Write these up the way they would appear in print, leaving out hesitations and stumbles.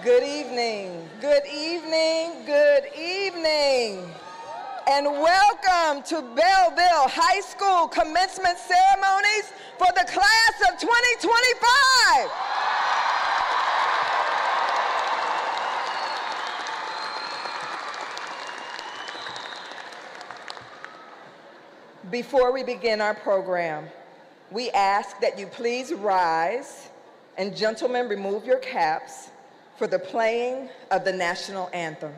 Good evening, good evening, good evening, and welcome to Belleville High School commencement ceremonies for the class of 2025. Before we begin our program, we ask that you please rise and gentlemen remove your caps for the playing of the national anthem.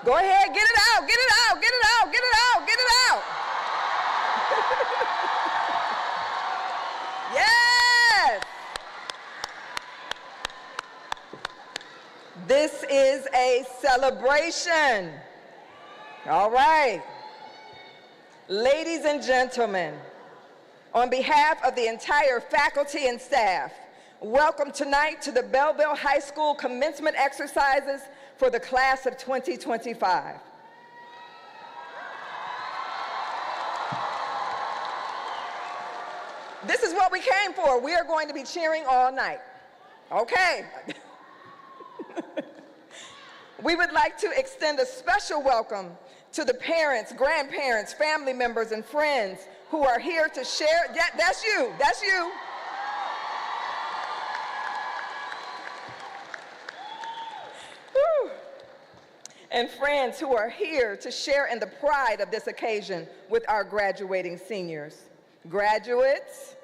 Go ahead, get it out, get it out, get it out, get it out, get it out. Yes. This is a celebration. All right. Ladies and gentlemen, on behalf of the entire faculty and staff, welcome tonight to the Belleville High School commencement exercises for the class of 2025. This is what we came for. We are going to be cheering all night. Okay. We would like to extend a special welcome to the parents, grandparents, family members, and friends who are here to share. Yeah, that's you. That's you. and friends who are here to share in the pride of this occasion with our graduating seniors. Graduates,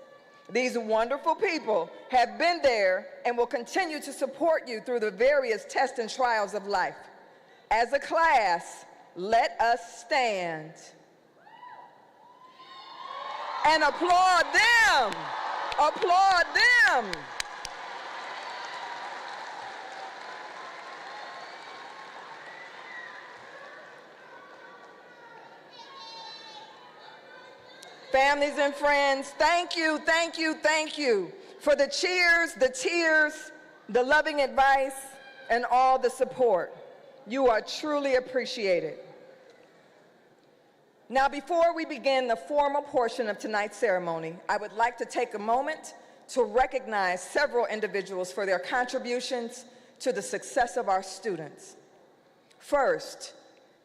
these wonderful people have been there and will continue to support you through the various tests and trials of life. As a class, let us stand and applaud them. Applaud them. Families and friends, thank you, thank you, thank you for the cheers, the tears, the loving advice, and all the support. You are truly appreciated. Now, before we begin the formal portion of tonight's ceremony, I would like to take a moment to recognize several individuals for their contributions to the success of our students. First,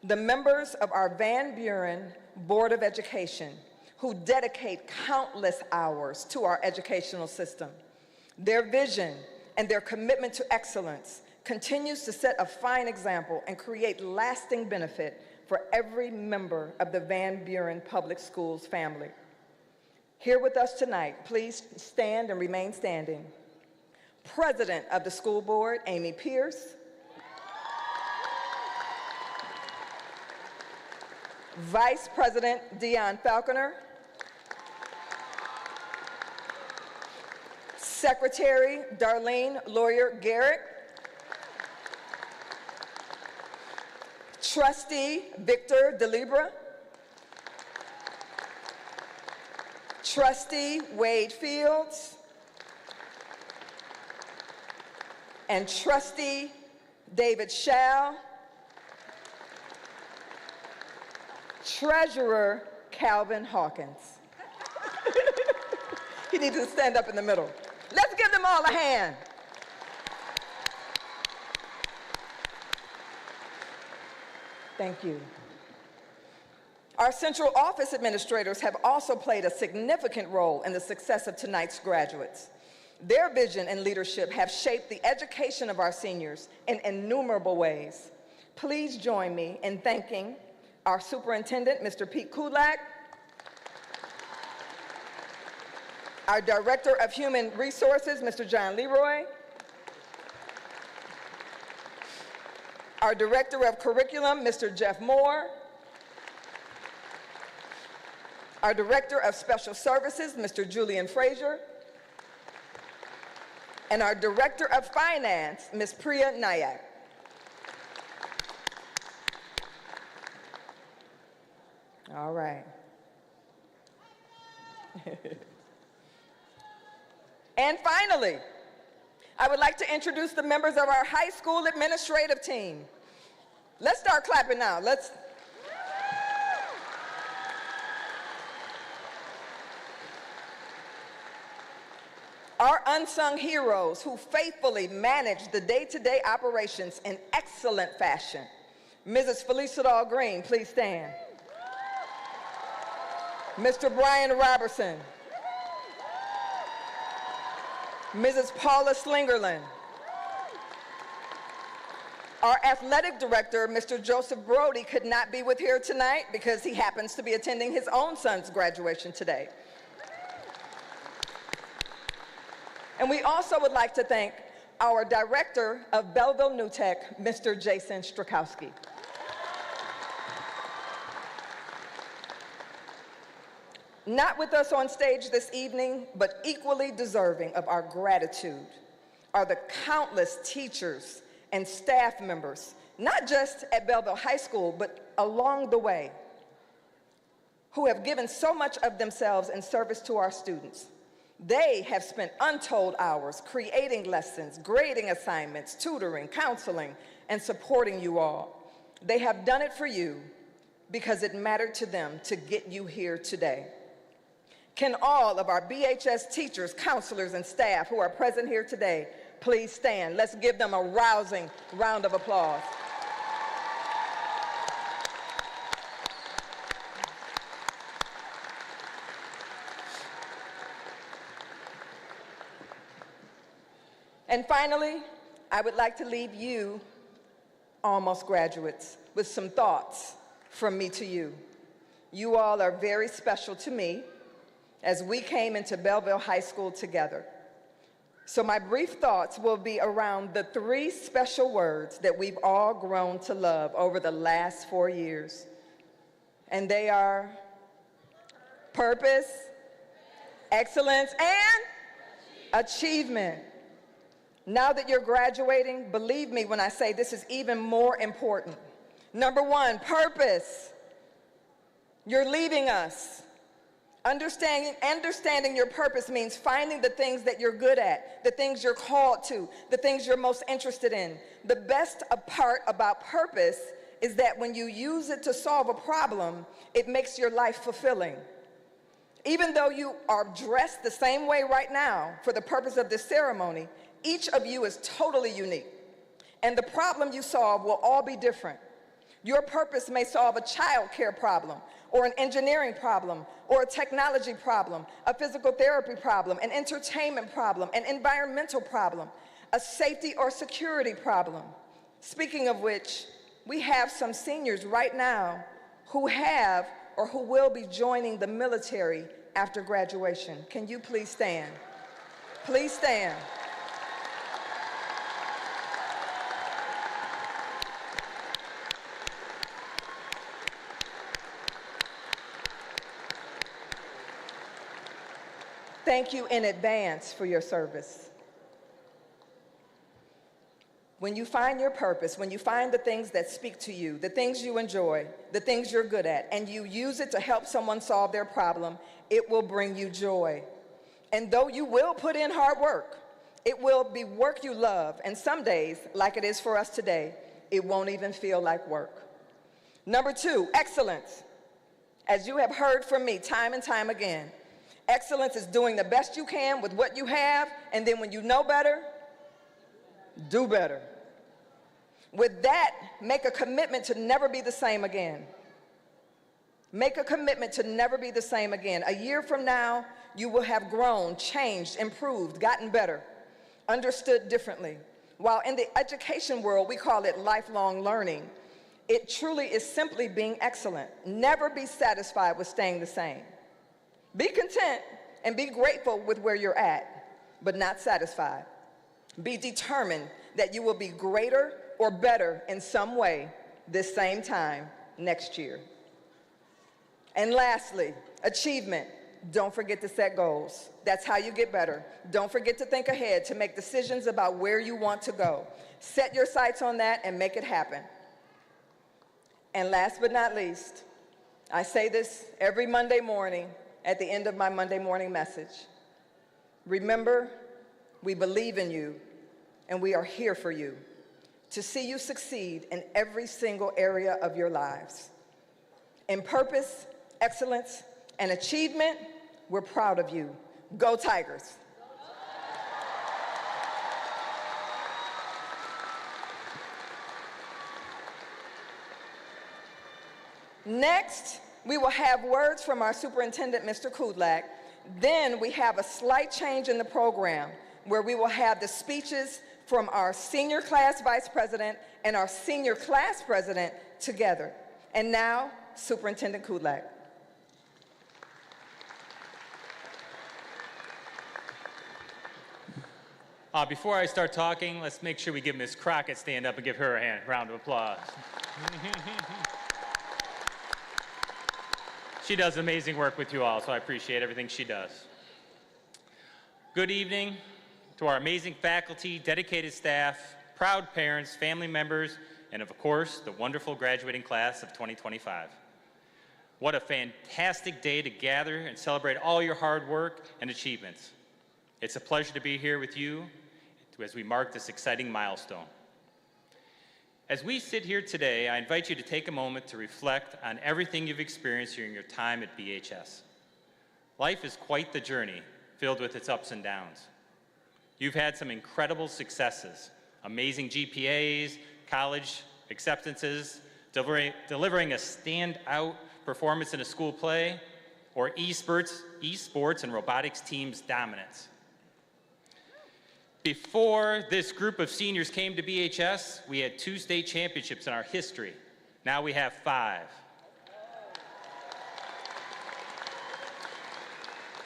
the members of our Van Buren Board of Education, who dedicate countless hours to our educational system. Their vision and their commitment to excellence continues to set a fine example and create lasting benefit for every member of the Van Buren Public Schools family. Here with us tonight, please stand and remain standing. President of the School Board, Amy Pierce. Vice President, Dion Falconer. Secretary, Darlene Lawyer-Garrett. Trustee, Victor DeLibra. Trustee, Wade Fields. And Trustee, David Schall. Treasurer, Calvin Hawkins. He needs to stand up in the middle. Let's give them all a hand. Thank you. Our central office administrators have also played a significant role in the success of tonight's graduates. Their vision and leadership have shaped the education of our seniors in innumerable ways. Please join me in thanking our superintendent, Mr. Pete Kulak, our Director of Human Resources, Mr. John Leroy, our Director of Curriculum, Mr. Jeff Moore, our Director of Special Services, Mr. Julian Frazier, and our Director of Finance, Ms. Priya Nayak. All right. And finally, I would like to introduce the members of our high school administrative team. Let's start clapping now. Our unsung heroes who faithfully manage the day-to-day operations in excellent fashion. Mrs. Felicia Green, please stand. Mr. Brian Robertson. Mrs. Paula Slingerland. Our athletic director, Mr. Joseph Brody, could not be with here tonight because he happens to be attending his own son's graduation today. And we also would like to thank our director of Belleville New Tech, Mr. Jason Strakowski. Not with us on stage this evening, but equally deserving of our gratitude are the countless teachers and staff members, not just at Belleville High School, but along the way, who have given so much of themselves in service to our students. They have spent untold hours creating lessons, grading assignments, tutoring, counseling, and supporting you all. They have done it for you because it mattered to them to get you here today. Can all of our BHS teachers, counselors, and staff who are present here today please stand? Let's give them a rousing round of applause. And finally, I would like to leave you almost graduates, with some thoughts from me to you. You all are very special to me as we came into Belleville High School together. So my brief thoughts will be around the 3 special words that we've all grown to love over the last 4 years. And they are purpose, excellence, and achievement. Now that you're graduating, believe me when I say this is even more important. Number 1, purpose. You're leaving us. Understanding your purpose means finding the things that you're good at, the things you're called to, the things you're most interested in. The best part about purpose is that when you use it to solve a problem, it makes your life fulfilling. Even though you are dressed the same way right now for the purpose of this ceremony, each of you is totally unique. And the problem you solve will all be different. Your purpose may solve a child care problem, or an engineering problem, or a technology problem, a physical therapy problem, an entertainment problem, an environmental problem, a safety or security problem. Speaking of which, we have some seniors right now who have or who will be joining the military after graduation. Can you please stand? Please stand. Thank you in advance for your service. When you find your purpose, when you find the things that speak to you, the things you enjoy, the things you're good at, and you use it to help someone solve their problem, it will bring you joy. And though you will put in hard work, it will be work you love, and some days, like it is for us today, it won't even feel like work. Number 2, excellence. As you have heard from me time and time again, excellence is doing the best you can with what you have, and then when you know better, do better. With that, make a commitment to never be the same again. Make a commitment to never be the same again. A year from now, you will have grown, changed, improved, gotten better, understood differently. While in the education world, we call it lifelong learning, it truly is simply being excellent. Never be satisfied with staying the same. Be content and be grateful with where you're at, but not satisfied. Be determined that you will be greater or better in some way this same time next year. And lastly, achievement. Don't forget to set goals. That's how you get better. Don't forget to think ahead, to make decisions about where you want to go. Set your sights on that and make it happen. And last but not least, I say this every Monday morning at the end of my Monday morning message. Remember, we believe in you, and we are here for you, to see you succeed in every single area of your lives. In purpose, excellence, and achievement, we're proud of you. Go Tigers! Next, we will have words from our superintendent, Mr. Kudlak. Then we have a slight change in the program where we will have the speeches from our senior class vice president and our senior class president together. And now, Superintendent Kudlak. Before I start talking, let's make sure we give Ms. Crockett stand up and give her a round of applause. She does amazing work with you all, so I appreciate everything she does. Good evening to our amazing faculty, dedicated staff, proud parents, family members, and of course, the wonderful graduating class of 2025. What a fantastic day to gather and celebrate all your hard work and achievements. It's a pleasure to be here with you as we mark this exciting milestone. As we sit here today, I invite you to take a moment to reflect on everything you've experienced during your time at BHS. Life is quite the journey, filled with its ups and downs. You've had some incredible successes, amazing GPAs, college acceptances, delivering a standout performance in a school play, or esports and robotics team's dominance. Before this group of seniors came to BHS, we had 2 state championships in our history. Now we have 5.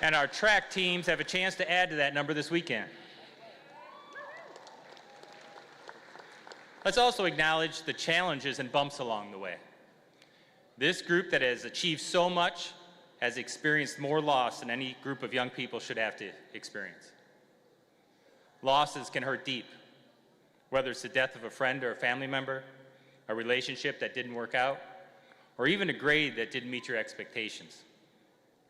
And our track teams have a chance to add to that number this weekend. Let's also acknowledge the challenges and bumps along the way. This group that has achieved so much has experienced more loss than any group of young people should have to experience. Losses can hurt deep, whether it's the death of a friend or a family member, a relationship that didn't work out, or even a grade that didn't meet your expectations.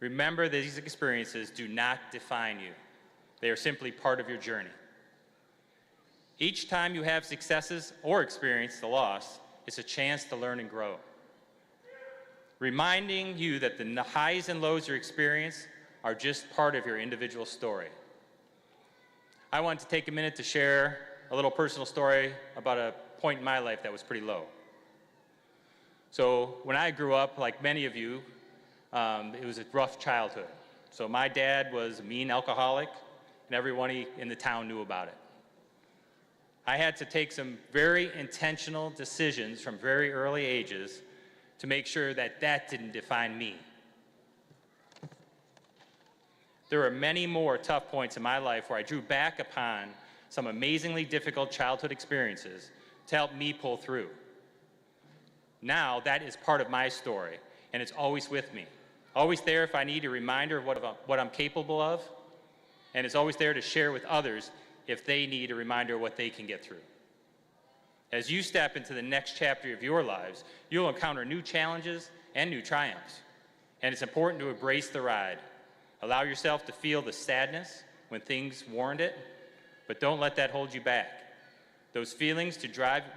Remember, these experiences do not define you. They are simply part of your journey. Each time you have successes or experience the loss, it's a chance to learn and grow. Reminding you that the highs and lows you experience are just part of your individual story. I want to take a minute to share a little personal story about a point in my life that was pretty low. So when I grew up, like many of you, it was a rough childhood. So my dad was a mean alcoholic, and everyone in the town knew about it. I had to take some very intentional decisions from very early ages to make sure that that didn't define me. There were many more tough points in my life where I drew back upon some amazingly difficult childhood experiences to help me pull through. Now that is part of my story, and it's always with me. Always there if I need a reminder of what I'm capable of, and it's always there to share with others if they need a reminder of what they can get through. As you step into the next chapter of your lives, you'll encounter new challenges and new triumphs, and it's important to embrace the ride. Allow yourself to feel the sadness when things warrant it, but don't let that hold you back. Those feelings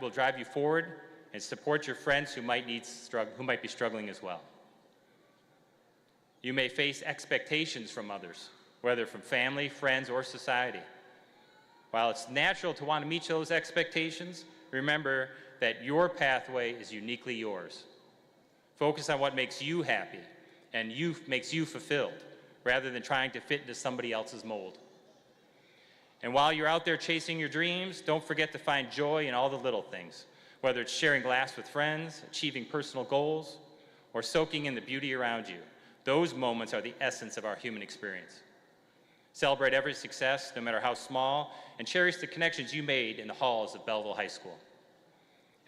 will drive you forward and support your friends who might be struggling as well. You may face expectations from others, whether from family, friends, or society. While it's natural to want to meet those expectations, remember that your pathway is uniquely yours. Focus on what makes you happy and makes you fulfilled, rather than trying to fit into somebody else's mold. And while you're out there chasing your dreams, don't forget to find joy in all the little things, whether it's sharing laughs with friends, achieving personal goals, or soaking in the beauty around you. Those moments are the essence of our human experience. Celebrate every success, no matter how small, and cherish the connections you made in the halls of Belleville High School.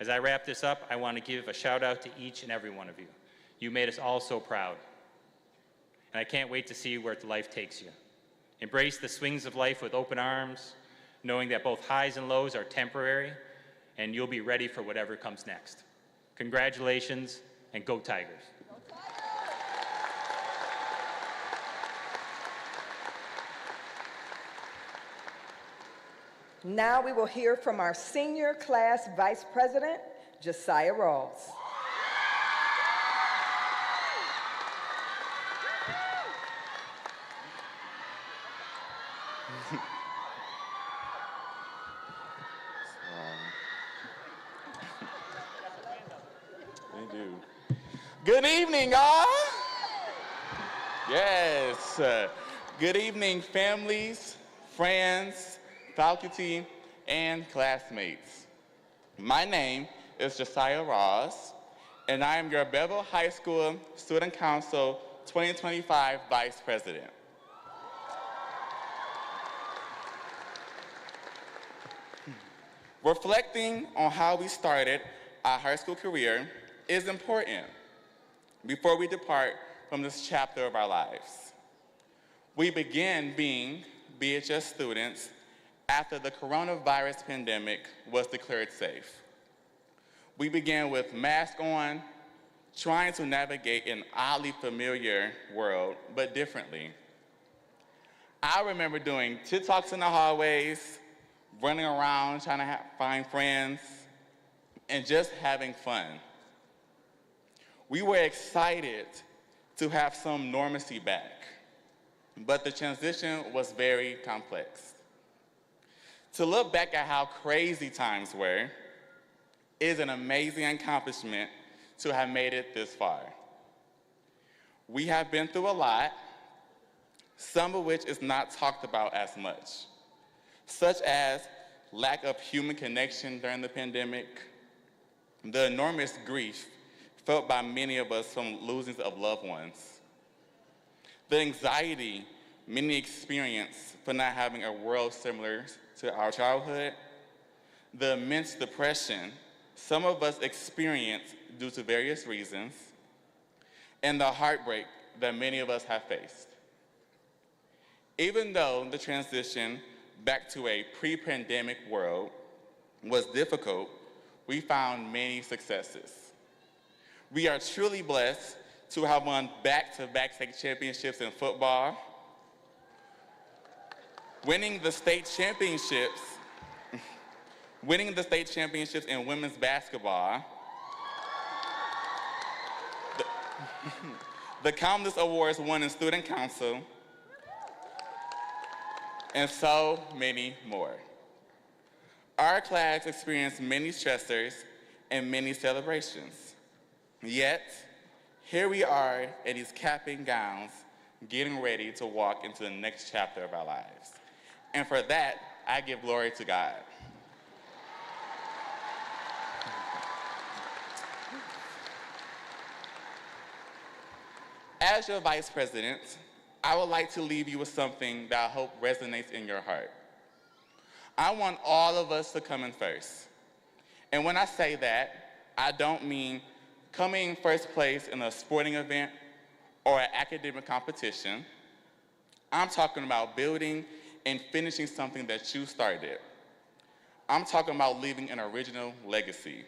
As I wrap this up, I want to give a shout out to each and every one of you. You made us all so proud. And I can't wait to see where life takes you. Embrace the swings of life with open arms, knowing that both highs and lows are temporary, and you'll be ready for whatever comes next. Congratulations, and go Tigers. Now we will hear from our senior class vice president, Josiah Rawls. They do. Good evening, y'all. Yes. Good evening, families, friends, faculty, and classmates. My name is Josiah Ross, and I am your Belleville High School Student Council 2025 Vice President. Reflecting on how we started our high school career is important before we depart from this chapter of our lives. We began being BHS students after the coronavirus pandemic was declared safe. We began with masks on, trying to navigate an oddly familiar world, but differently. I remember doing TikToks in the hallways, running around trying to find friends, and just having fun. We were excited to have some normalcy back, but the transition was very complex. To look back at how crazy times were is an amazing accomplishment to have made it this far. We have been through a lot, some of which is not talked about as much. such as lack of human connection during the pandemic, the enormous grief felt by many of us from losing of loved ones, the anxiety many experience for not having a world similar to our childhood, the immense depression some of us experience due to various reasons, and the heartbreak that many of us have faced. Even though the transition back to a pre-pandemic world was difficult, we found many successes. We are truly blessed to have won back-to-back state championships in football, winning the state championships in women's basketball, the countless awards won in student council, and so many more. Our class experienced many stressors and many celebrations. Yet, here we are in these cap and gowns, getting ready to walk into the next chapter of our lives. And for that, I give glory to God. As your vice president, I would like to leave you with something that I hope resonates in your heart. I want all of us to come in first. And when I say that, I don't mean coming in first place in a sporting event or an academic competition. I'm talking about building and finishing something that you started. I'm talking about leaving an original legacy.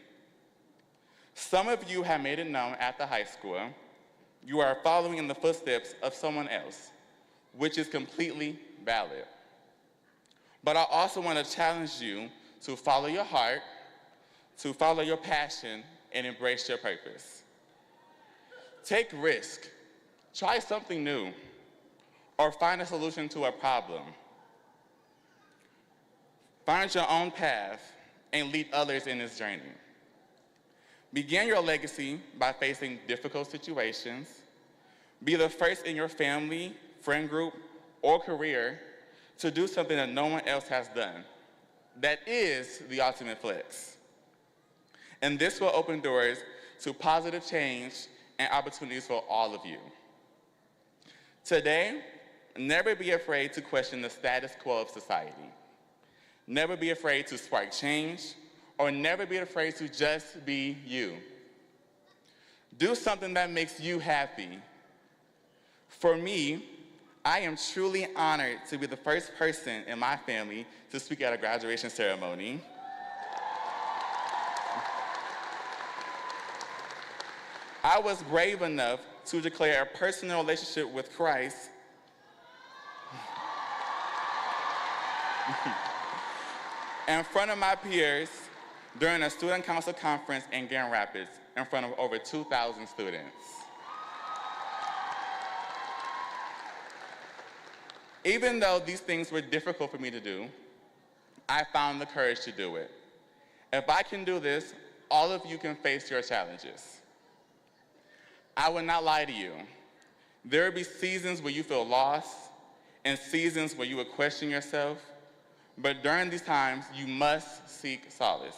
Some of you have made it known at the high school you are following in the footsteps of someone else, which is completely valid. But I also want to challenge you to follow your heart, to follow your passion, and embrace your purpose. Take risk, try something new, or find a solution to a problem. Find your own path and lead others in this journey. Begin your legacy by facing difficult situations. Be the first in your family, friend group, or career to do something that no one else has done. That is the ultimate flex. And this will open doors to positive change and opportunities for all of you. Today, never be afraid to question the status quo of society. Never be afraid to spark change, or never be afraid to just be you. Do something that makes you happy. For me, I am truly honored to be the first person in my family to speak at a graduation ceremony. I was brave enough to declare a personal relationship with Christ in front of my peers during a student council conference in Grand Rapids in front of over 2,000 students. Even though these things were difficult for me to do, I found the courage to do it. If I can do this, all of you can face your challenges. I will not lie to you. There will be seasons where you feel lost and seasons where you will question yourself, but during these times, you must seek solace.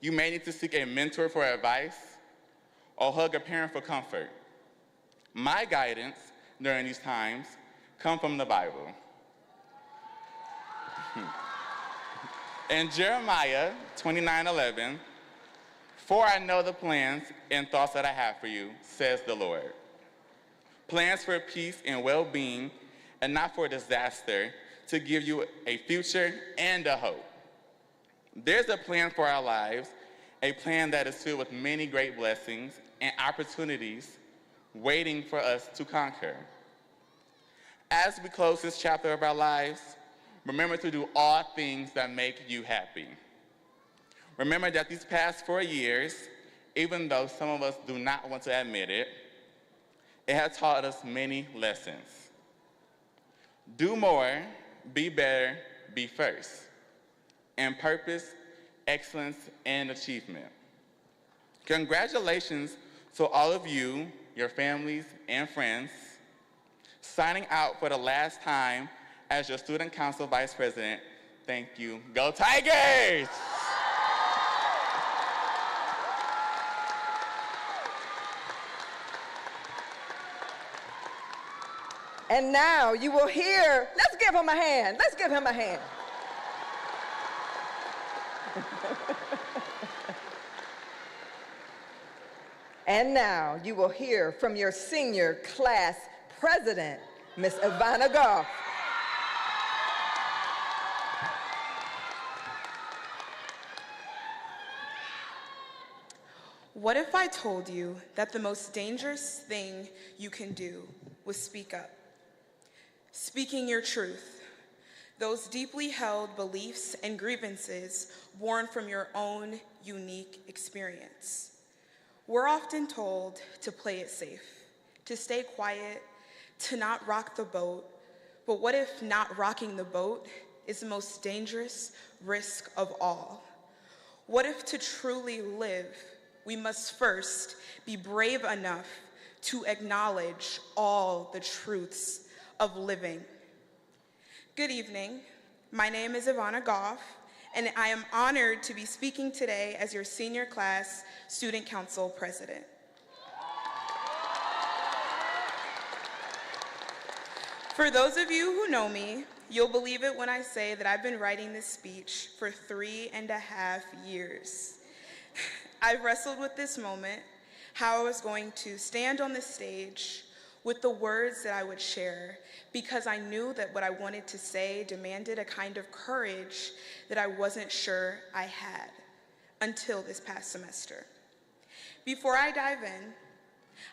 You may need to seek a mentor for advice or hug a parent for comfort. My guidance during these times comes from the Bible. In Jeremiah 29:11, "For I know the plans and thoughts that I have for you, says the Lord. Plans for peace and well-being and not for disaster, to give you a future and a hope." There's a plan for our lives, a plan that is filled with many great blessings and opportunities waiting for us to conquer. As we close this chapter of our lives, remember to do all things that make you happy. Remember that these past 4 years, even though some of us do not want to admit it, it has taught us many lessons. Do more, be better, be first. And purpose, excellence, and achievement. Congratulations to all of you, your families, and friends, signing out for the last time as your student council vice president Thank you. Go Tigers! And now you will hear, let's give him a hand. Let's give him a hand. And now you will hear from your senior class president, Miss Ivana Goff. What if I told you that the most dangerous thing you can do was speak up? Speaking your truth, those deeply held beliefs and grievances born from your own unique experience. We're often told to play it safe, to stay quiet, to not rock the boat. But what if not rocking the boat is the most dangerous risk of all? What if to truly live, we must first be brave enough to acknowledge all the truths of living? Good evening. My name is Ivana Goff, and I am honored to be speaking today as your senior class student council president. For those of you who know me, you'll believe it when I say that I've been writing this speech for 3.5 years. I've wrestled with this moment, how I was going to stand on this stage with the words that I would share, because I knew that what I wanted to say demanded a kind of courage that I wasn't sure I had until this past semester. Before I dive in,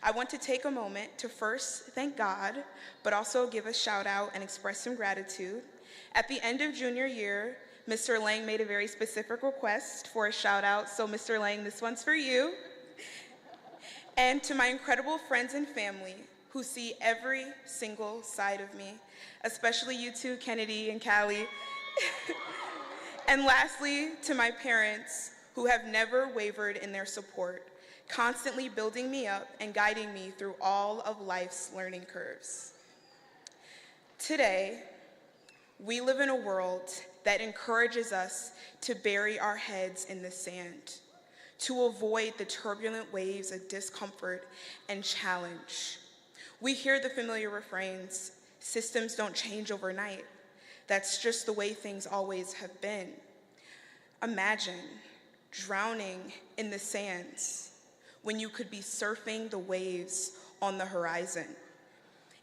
I want to take a moment to first thank God, but also give a shout out and express some gratitude. At the end of junior year, Mr. Lang made a very specific request for a shout out, so Mr. Lang, this one's for you. And to my incredible friends and family who see every single side of me, especially you two, Kennedy and Callie. And lastly, to my parents who have never wavered in their support, constantly building me up and guiding me through all of life's learning curves. Today, we live in a world that encourages us to bury our heads in the sand, to avoid the turbulent waves of discomfort and challenge. We hear the familiar refrains, systems don't change overnight. That's just the way things always have been. Imagine drowning in the sands when you could be surfing the waves on the horizon.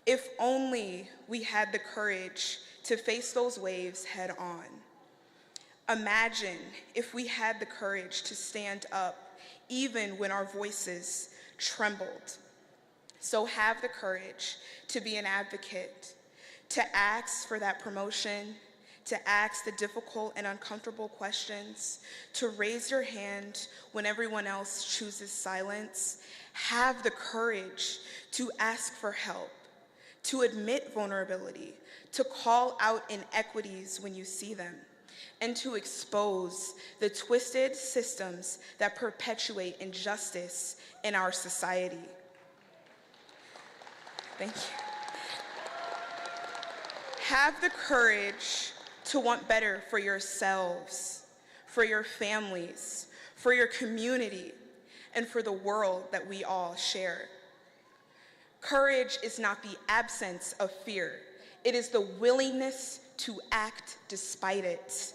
If only we had the courage to face those waves head on. Imagine if we had the courage to stand up even when our voices trembled. So have the courage to be an advocate, to ask for that promotion, to ask the difficult and uncomfortable questions, to raise your hand when everyone else chooses silence. Have the courage to ask for help, to admit vulnerability, to call out inequities when you see them, and to expose the twisted systems that perpetuate injustice in our society. Thank you. Have the courage to want better for yourselves, for your families, for your community, and for the world that we all share. Courage is not the absence of fear. It is the willingness to act despite it.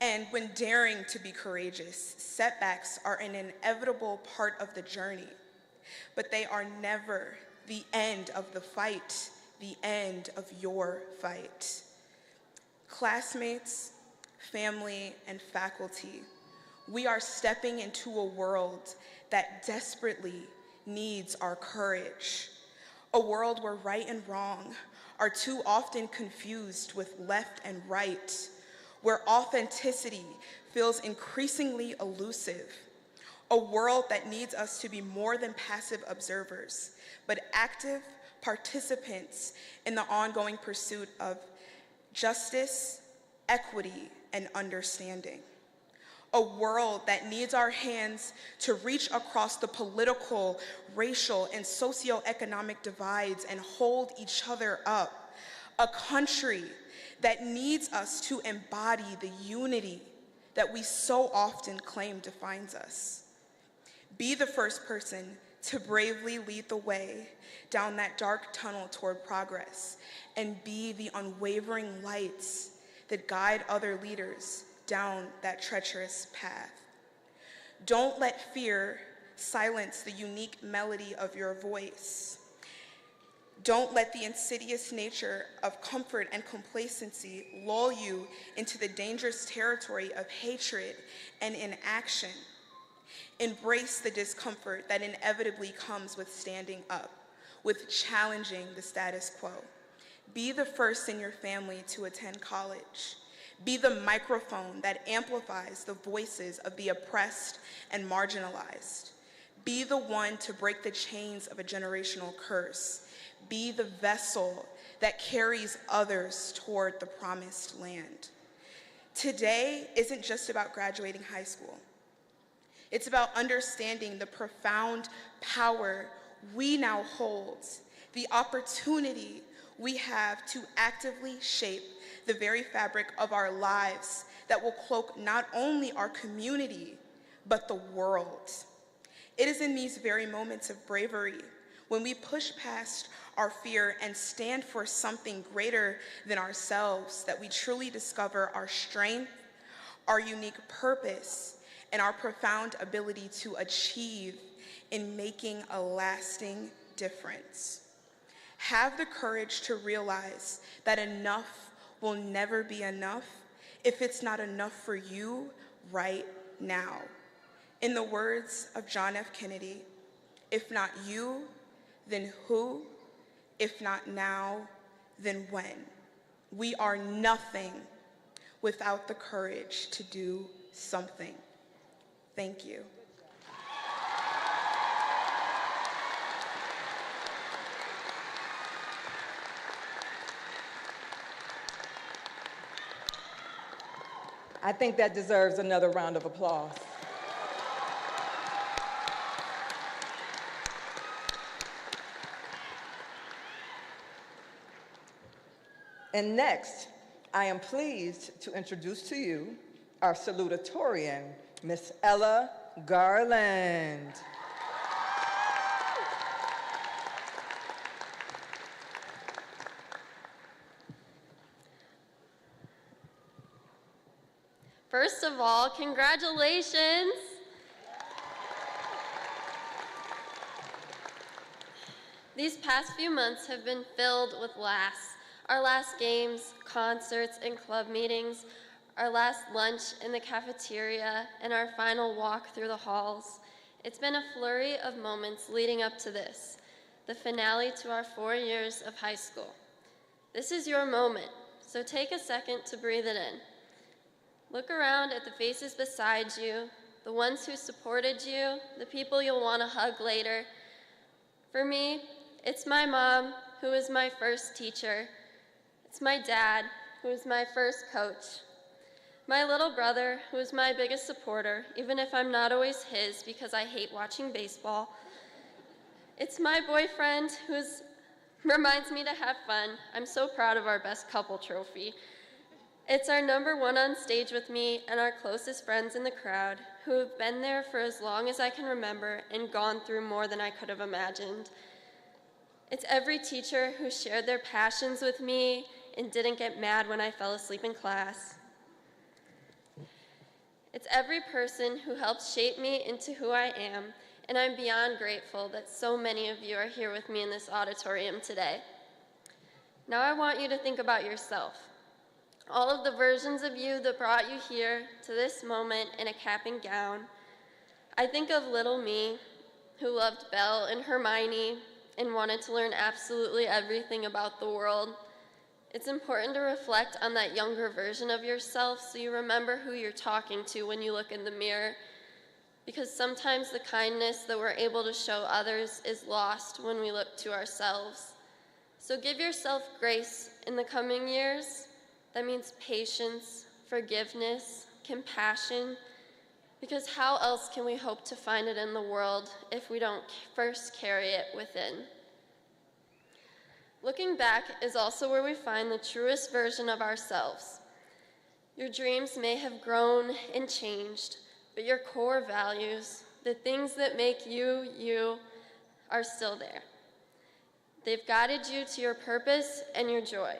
And when daring to be courageous, setbacks are an inevitable part of the journey, but they are never the end of the fight, the end of your fight. Classmates, family, and faculty, we are stepping into a world that desperately needs our courage. A world where right and wrong are too often confused with left and right, where authenticity feels increasingly elusive. A world that needs us to be more than passive observers, but active participants in the ongoing pursuit of justice, equity, and understanding. A world that needs our hands to reach across the political, racial, and socioeconomic divides and hold each other up. a country that needs us to embody the unity that we so often claim defines us. Be the first person to bravely lead the way down that dark tunnel toward progress, and be the unwavering lights that guide other leaders down that treacherous path. Don't let fear silence the unique melody of your voice. Don't let the insidious nature of comfort and complacency lull you into the dangerous territory of hatred and inaction. Embrace the discomfort that inevitably comes with standing up, with challenging the status quo. Be the first in your family to attend college. Be the microphone that amplifies the voices of the oppressed and marginalized. Be the one to break the chains of a generational curse. Be the vessel that carries others toward the promised land. Today isn't just about graduating high school. It's about understanding the profound power we now hold, the opportunity we have to actively shape the very fabric of our lives that will cloak not only our community, but the world. It is in these very moments of bravery, when we push past our fear and stand for something greater than ourselves, that we truly discover our strength, our unique purpose, and our profound ability to achieve in making a lasting difference. Have the courage to realize that enough will never be enough if it's not enough for you right now. In the words of John F. Kennedy, if not you, then who? If not now, then when? We are nothing without the courage to do something. Thank you. I think that deserves another round of applause. And next, I am pleased to introduce to you our salutatorian, Miss Ella Garland. First of all, congratulations. These past few months have been filled with laughs. Our last games, concerts, and club meetings, our last lunch in the cafeteria, and our final walk through the halls. It's been a flurry of moments leading up to this, the finale to our 4 years of high school. This is your moment, so take a second to breathe it in. Look around at the faces beside you, the ones who supported you, the people you'll want to hug later. For me, it's my mom, who was my first teacher. It's my dad, who was my first coach. My little brother, who is my biggest supporter, even if I'm not always his because I hate watching baseball. It's my boyfriend, who reminds me to have fun. I'm so proud of our best couple trophy. It's our number one on stage with me and our closest friends in the crowd, who have been there for as long as I can remember and gone through more than I could have imagined. It's every teacher who shared their passions with me and didn't get mad when I fell asleep in class. It's every person who helped shape me into who I am, and I'm beyond grateful that so many of you are here with me in this auditorium today. Now I want you to think about yourself. All of the versions of you that brought you here to this moment in a cap and gown. I think of little me, who loved Belle and Hermione and wanted to learn absolutely everything about the world. It's important to reflect on that younger version of yourself so you remember who you're talking to when you look in the mirror, because sometimes the kindness that we're able to show others is lost when we look to ourselves. So give yourself grace in the coming years. That means patience, forgiveness, compassion, because how else can we hope to find it in the world if we don't first carry it within? Looking back is also where we find the truest version of ourselves. Your dreams may have grown and changed, but your core values, the things that make you, you, are still there. They've guided you to your purpose and your joy.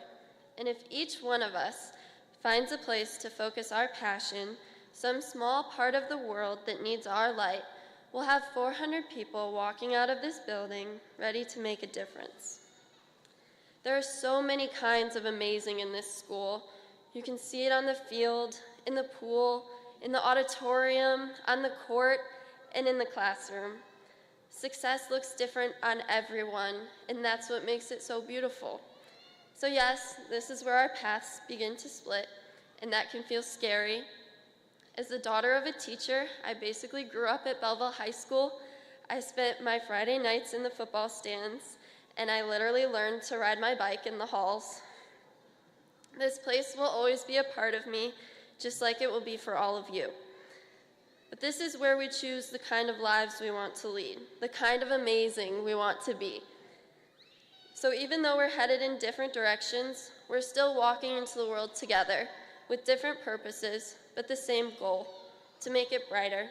And if each one of us finds a place to focus our passion, some small part of the world that needs our light, we'll have 400 people walking out of this building ready to make a difference. There are so many kinds of amazing in this school. You can see it on the field, in the pool, in the auditorium, on the court, and in the classroom. Success looks different on everyone, and that's what makes it so beautiful. So yes, this is where our paths begin to split, and that can feel scary. As the daughter of a teacher, I basically grew up at Belleville High School. I spent my Friday nights in the football stands, and I literally learned to ride my bike in the halls. This place will always be a part of me, just like it will be for all of you. But this is where we choose the kind of lives we want to lead, the kind of amazing we want to be. So even though we're headed in different directions, we're still walking into the world together with different purposes, but the same goal, to make it brighter.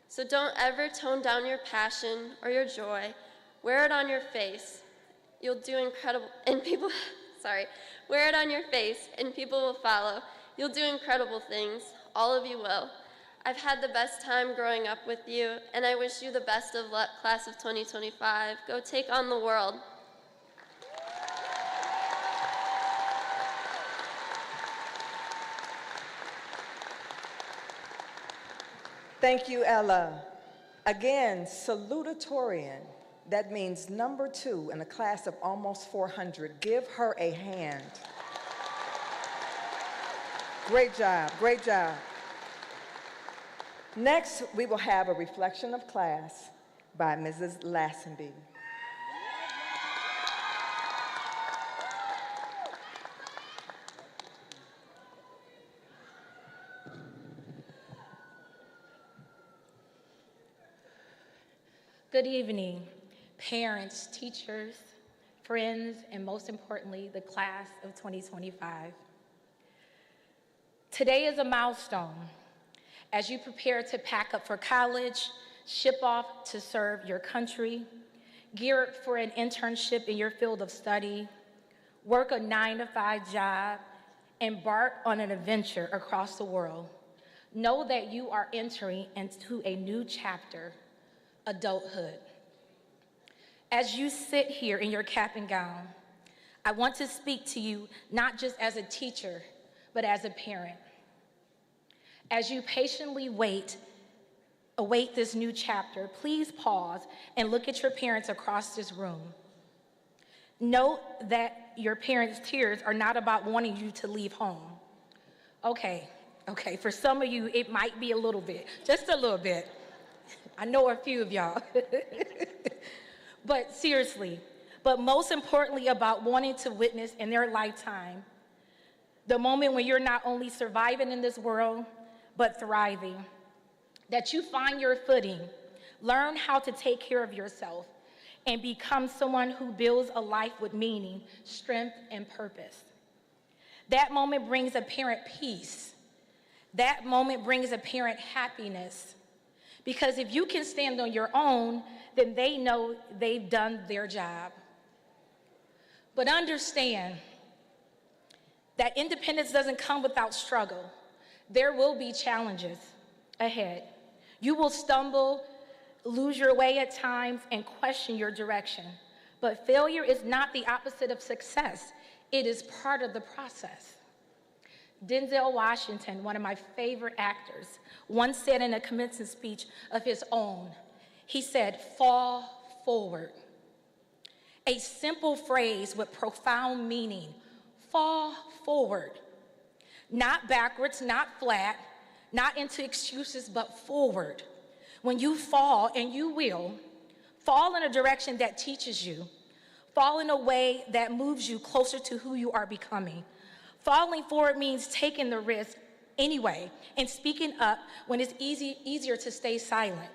So don't ever tone down your passion or your joy. Wear it on your face. You'll do incredible, and people, wear it on your face and people will follow. You'll do incredible things, all of you will. I've had the best time growing up with you, and I wish you the best of luck, class of 2025. Go take on the world. Thank you, Ella. Again, salutatorian. That means number 2 in a class of almost 400. Give her a hand. Great job, great job. Next, we will have a reflection of class by Mrs. Lassenby. Good evening, parents, teachers, friends, and most importantly, the class of 2025. Today is a milestone as you prepare to pack up for college, ship off to serve your country, gear up for an internship in your field of study, work a 9-to-5 job, embark on an adventure across the world. Know that you are entering into a new chapter, adulthood. As you sit here in your cap and gown, I want to speak to you not just as a teacher, but as a parent. As you patiently await this new chapter, please pause and look at your parents across this room. Note that your parents' tears are not about wanting you to leave home. Okay, for some of you, it might be a little bit, just a little bit. I know a few of y'all. But seriously, but most importantly about wanting to witness in their lifetime the moment when you're not only surviving in this world, but thriving. That you find your footing, learn how to take care of yourself, and become someone who builds a life with meaning, strength, and purpose. That moment brings a parent peace. That moment brings a parent happiness. Because if you can stand on your own, then they know they've done their job. But understand that independence doesn't come without struggle. There will be challenges ahead. You will stumble, lose your way at times, and question your direction. But failure is not the opposite of success. It is part of the process. Denzel Washington, one of my favorite actors, once said in a commencement speech of his own, he said, "Fall forward." A simple phrase with profound meaning. Fall forward. Not backwards, not flat, not into excuses, but forward. When you fall, and you will, fall in a direction that teaches you. Fall in a way that moves you closer to who you are becoming. Falling forward means taking the risk anyway and speaking up when it's easier to stay silent.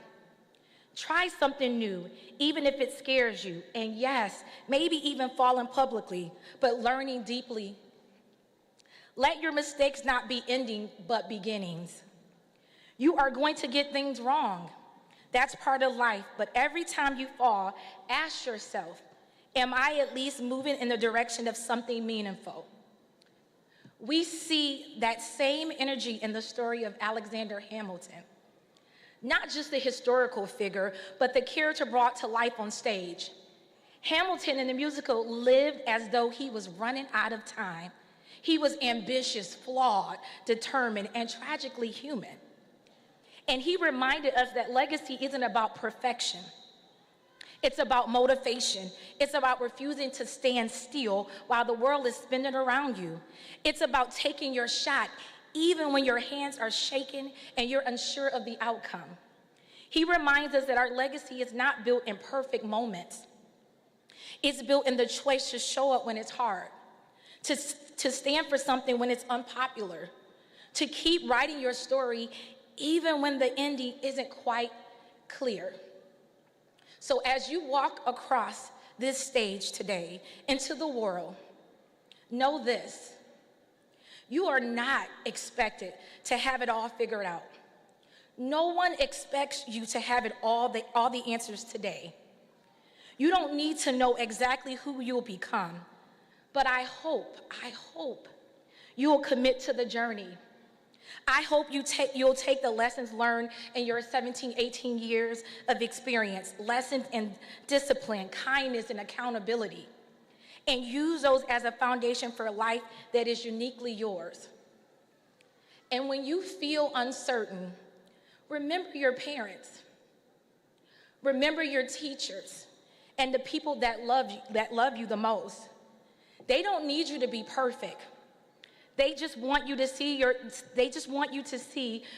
Try something new, even if it scares you. And yes, maybe even falling publicly, but learning deeply. Let your mistakes not be ending, but beginnings. You are going to get things wrong. That's part of life. But every time you fall, ask yourself, am I at least moving in the direction of something meaningful? We see that same energy in the story of Alexander Hamilton. Not just the historical figure, but the character brought to life on stage. Hamilton in the musical lived as though he was running out of time. He was ambitious, flawed, determined, and tragically human. And he reminded us that legacy isn't about perfection. It's about motivation. It's about refusing to stand still while the world is spinning around you. It's about taking your shot even when your hands are shaking and you're unsure of the outcome. He reminds us that our legacy is not built in perfect moments. It's built in the choice to show up when it's hard, to stand for something when it's unpopular, to keep writing your story even when the ending isn't quite clear. So as you walk across this stage today into the world, know this: you are not expected to have it all figured out. No one expects you to have all the answers today. You don't need to know exactly who you'll become, but I hope you'll commit to the journey. I hope you'll take the lessons learned in your 17, 18 years of experience, lessons in discipline, kindness, and accountability, and use those as a foundation for a life that is uniquely yours. And when you feel uncertain, remember your parents. Remember your teachers and the people that love you the most. They don't need you to be perfect. They just want you to see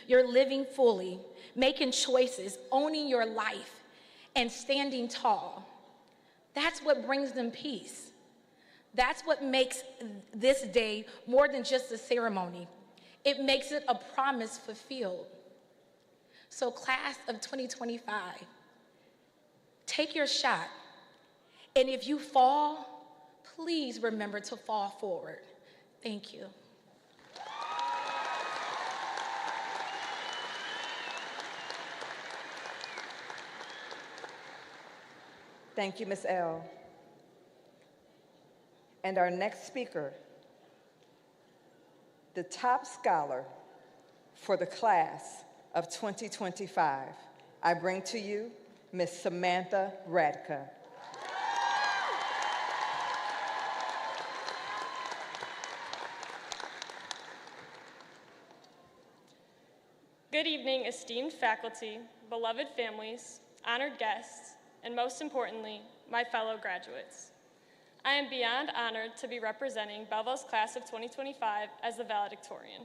you're living fully, making choices, owning your life, and standing tall. That's what brings them peace. That's what makes this day more than just a ceremony. It makes it a promise fulfilled. So class of 2025, take your shot. And if you fall, please remember to fall forward. Thank you. Thank you, Ms. L. And our next speaker, the top scholar for the class of 2025, I bring to you Ms. Samantha Radka. Good evening, esteemed faculty, beloved families, honored guests, and most importantly, my fellow graduates. I am beyond honored to be representing Belleville's class of 2025 as the valedictorian.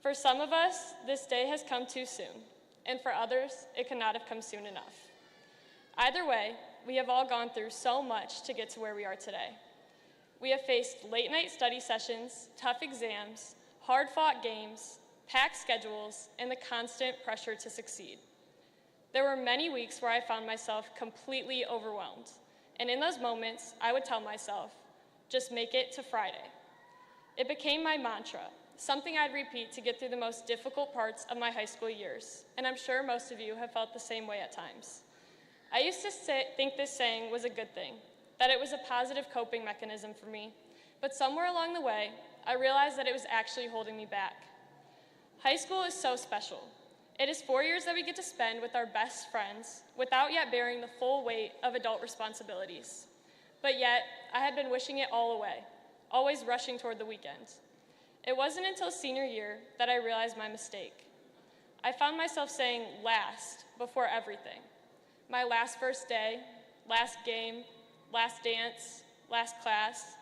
For some of us, this day has come too soon, and for others, it could not have come soon enough. Either way, we have all gone through so much to get to where we are today. We have faced late-night study sessions, tough exams, hard-fought games, packed schedules, and the constant pressure to succeed. There were many weeks where I found myself completely overwhelmed, and in those moments, I would tell myself, just make it to Friday. It became my mantra, something I'd repeat to get through the most difficult parts of my high school years, and I'm sure most of you have felt the same way at times. I used to think this saying was a good thing, that it was a positive coping mechanism for me, but somewhere along the way, I realized that it was actually holding me back. High school is so special. It is 4 years that we get to spend with our best friends without yet bearing the full weight of adult responsibilities. But yet, I had been wishing it all away, always rushing toward the weekend. It wasn't until senior year that I realized my mistake. I found myself saying last before everything. My last first day, last game, last dance, last class.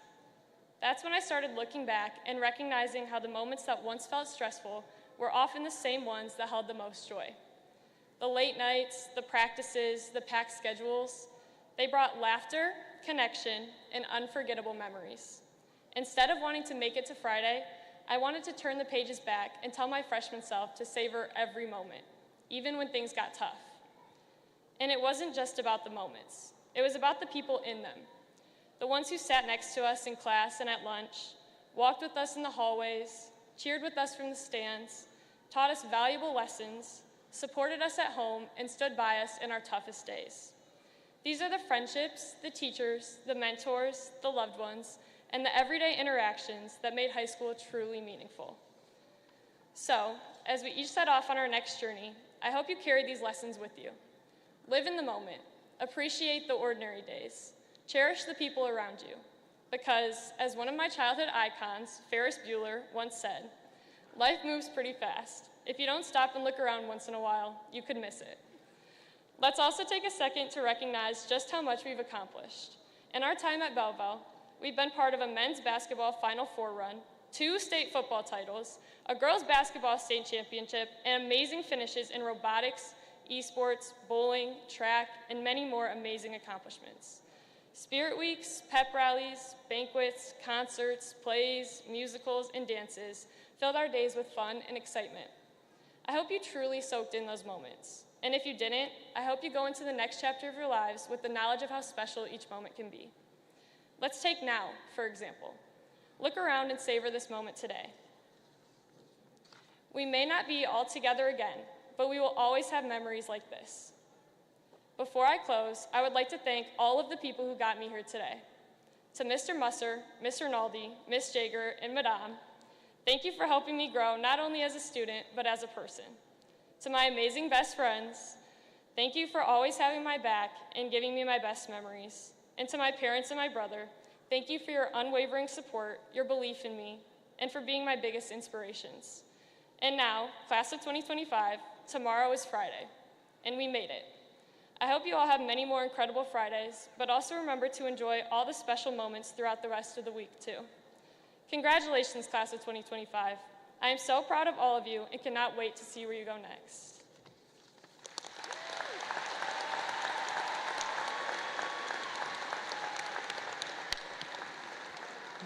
That's when I started looking back and recognizing how the moments that once felt stressful were often the same ones that held the most joy. The late nights, the practices, the packed schedules, they brought laughter, connection, and unforgettable memories. Instead of wanting to make it to Friday, I wanted to turn the pages back and tell my freshman self to savor every moment, even when things got tough. And it wasn't just about the moments. It was about the people in them. The ones who sat next to us in class and at lunch, walked with us in the hallways, cheered with us from the stands, taught us valuable lessons, supported us at home, and stood by us in our toughest days. These are the friendships, the teachers, the mentors, the loved ones, and the everyday interactions that made high school truly meaningful. So, as we each set off on our next journey, I hope you carry these lessons with you. Live in the moment, appreciate the ordinary days, cherish the people around you, because, as one of my childhood icons, Ferris Bueller, once said, life moves pretty fast. If you don't stop and look around once in a while, you could miss it. Let's also take a second to recognize just how much we've accomplished. In our time at Belleville, we've been part of a men's basketball Final Four run, 2 state football titles, a girls basketball state championship, and amazing finishes in robotics, esports, bowling, track, and many more amazing accomplishments. Spirit weeks, pep rallies, banquets, concerts, plays, musicals, and dances filled our days with fun and excitement. I hope you truly soaked in those moments. And if you didn't, I hope you go into the next chapter of your lives with the knowledge of how special each moment can be. Let's take now, for example. Look around and savor this moment today. We may not be all together again, but we will always have memories like this. Before I close, I would like to thank all of the people who got me here today. To Mr. Musser, Mr. Naldi, Ms. Jager, and Madame, thank you for helping me grow not only as a student, but as a person. To my amazing best friends, thank you for always having my back and giving me my best memories. And to my parents and my brother, thank you for your unwavering support, your belief in me, and for being my biggest inspirations. And now, class of 2025, tomorrow is Friday, and we made it. I hope you all have many more incredible Fridays, but also remember to enjoy all the special moments throughout the rest of the week, too. Congratulations, class of 2025. I am so proud of all of you and cannot wait to see where you go next.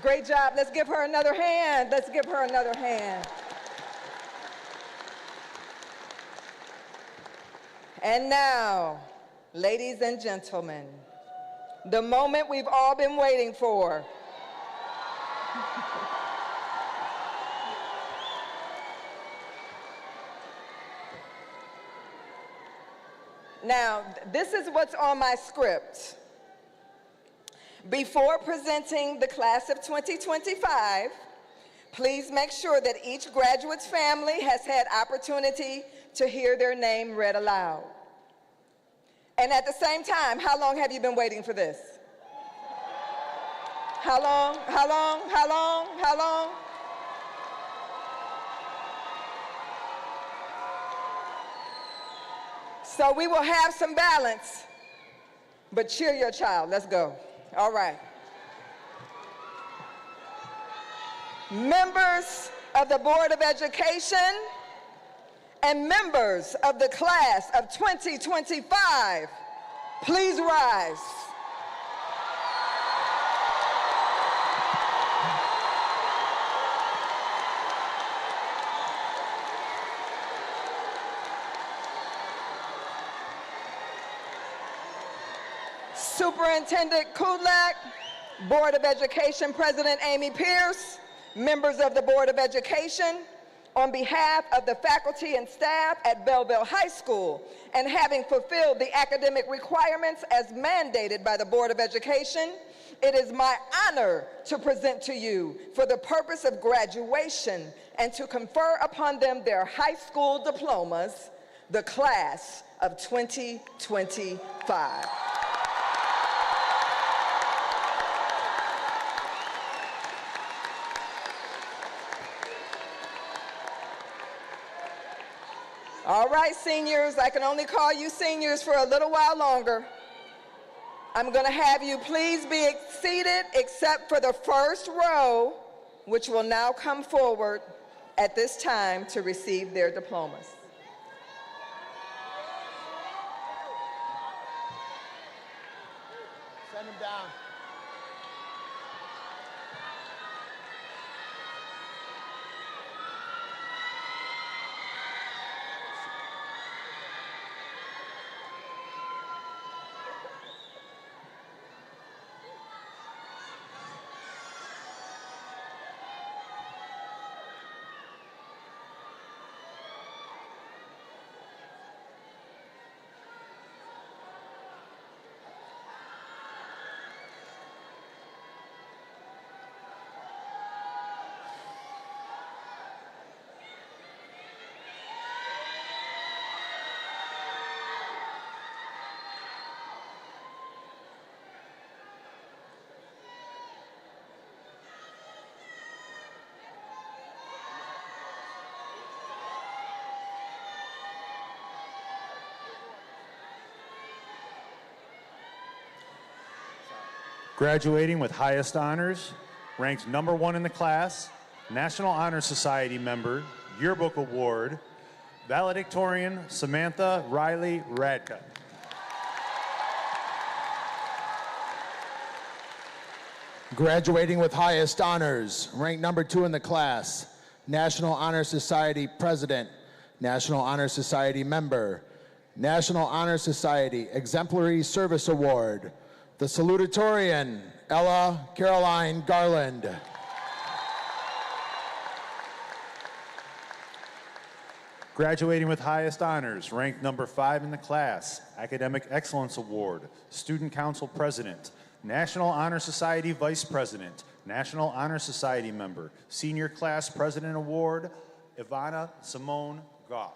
Great job. Let's give her another hand. Let's give her another hand. And now, ladies and gentlemen, the moment we've all been waiting for. Now, this is what's on my script. Before presenting the class of 2025, please make sure that each graduate's family has had opportunity to hear their name read aloud. And at the same time, how long have you been waiting for this? How long? How long? How long? How long? So we will have some balance, but cheer your child. Let's go. All right. Members of the Board of Education and members of the class of 2025, please rise. Superintendent Kudlak, Board of Education President Amy Pierce, members of the Board of Education, on behalf of the faculty and staff at Belleville High School, and having fulfilled the academic requirements as mandated by the Board of Education, it is my honor to present to you, for the purpose of graduation and to confer upon them their high school diplomas, the class of 2025. All right, seniors, I can only call you seniors for a little while longer. I'm going to have you please be seated except for the first row, which will now come forward at this time to receive their diplomas. Send them down. Graduating with highest honors, ranked #1 in the class, National Honor Society member, Yearbook Award, valedictorian Samantha Riley Radka. Graduating with highest honors, ranked #2 in the class, National Honor Society president, National Honor Society member, National Honor Society Exemplary Service Award, the salutatorian, Ella Caroline Garland. Graduating with highest honors, ranked #5 in the class, Academic Excellence Award, Student Council President, National Honor Society Vice President, National Honor Society member, Senior Class President Award, Ivana Simone Goff.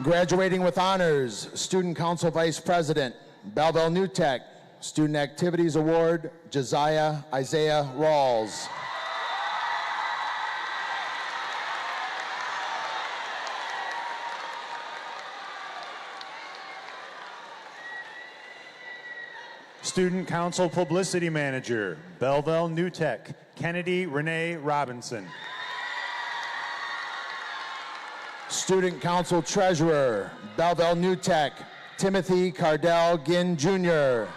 Graduating with honors, Student Council Vice President, Belleville New Tech, Student Activities Award, Josiah Isaiah Rawls. Student Council Publicity Manager, Belleville New Tech, Kennedy Renee Robinson. Student Council Treasurer, Belleville New Tech, Timothy Cardell Ginn Jr.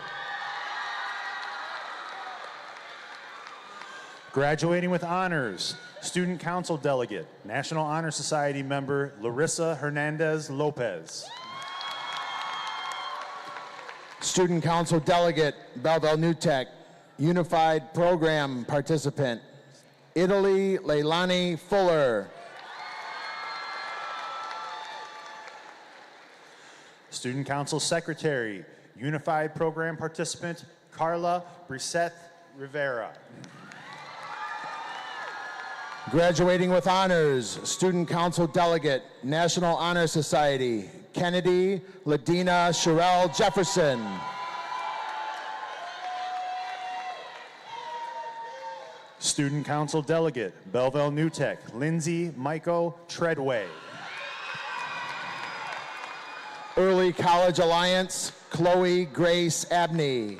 Graduating with honors, Student Council Delegate, National Honor Society member, Larissa Hernandez Lopez. Student Council Delegate, Belleville New Tech, Unified Program Participant, Italy Leilani Fuller. Student Council Secretary, Unified Program Participant, Carla Brissette Rivera. Graduating with honors, Student Council Delegate, National Honor Society, Kennedy Ladina Sherelle Jefferson. Student Council Delegate, Belleville New Tech, Lindsay Maiko Treadway. Early College Alliance, Chloe Grace Abney.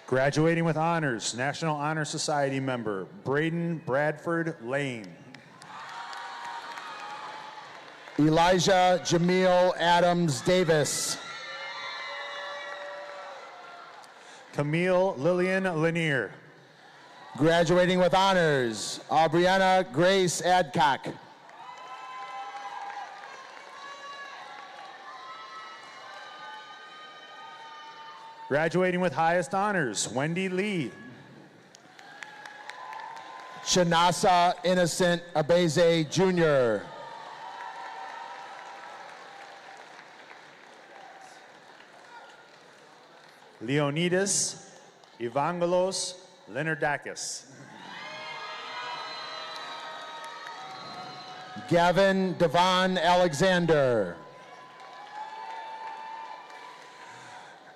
Graduating with honors, National Honor Society member, Braden Bradford Lane. Elijah Jamil Adams Davis. Camille Lillian Lanier. Graduating with honors, Aubriana Grace Adcock. Graduating with highest honors, Wendy Lee. Shanasa Innocent Abeze Jr. Leonidas Evangelos Leonardakis. Gavin Devon Alexander.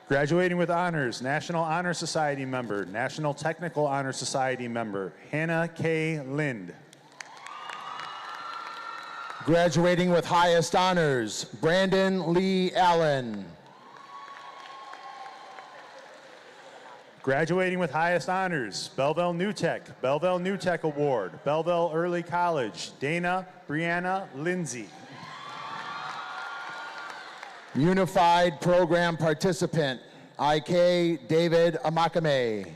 Graduating with honors, National Honor Society member, National Technical Honor Society member, Hannah K. Lind. Graduating with highest honors, Brandon Lee Allen. Graduating with highest honors, Belleville New Tech Award, Belleville Early College, Dana Brianna Lindsay. Unified Program Participant, IK David Amakame.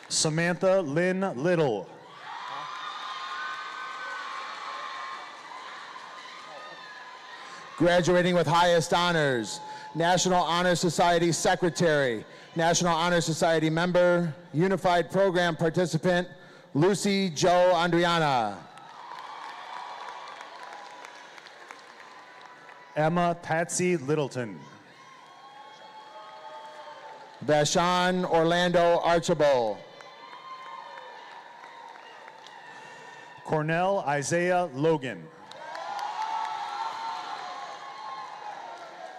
Samantha Lynn Little. Graduating with highest honors, National Honor Society Secretary, National Honor Society member, Unified Program Participant, Lucy Jo Andriana. Emma Patsy Littleton. Vashon Orlando Archibald. Cornell Isaiah Logan.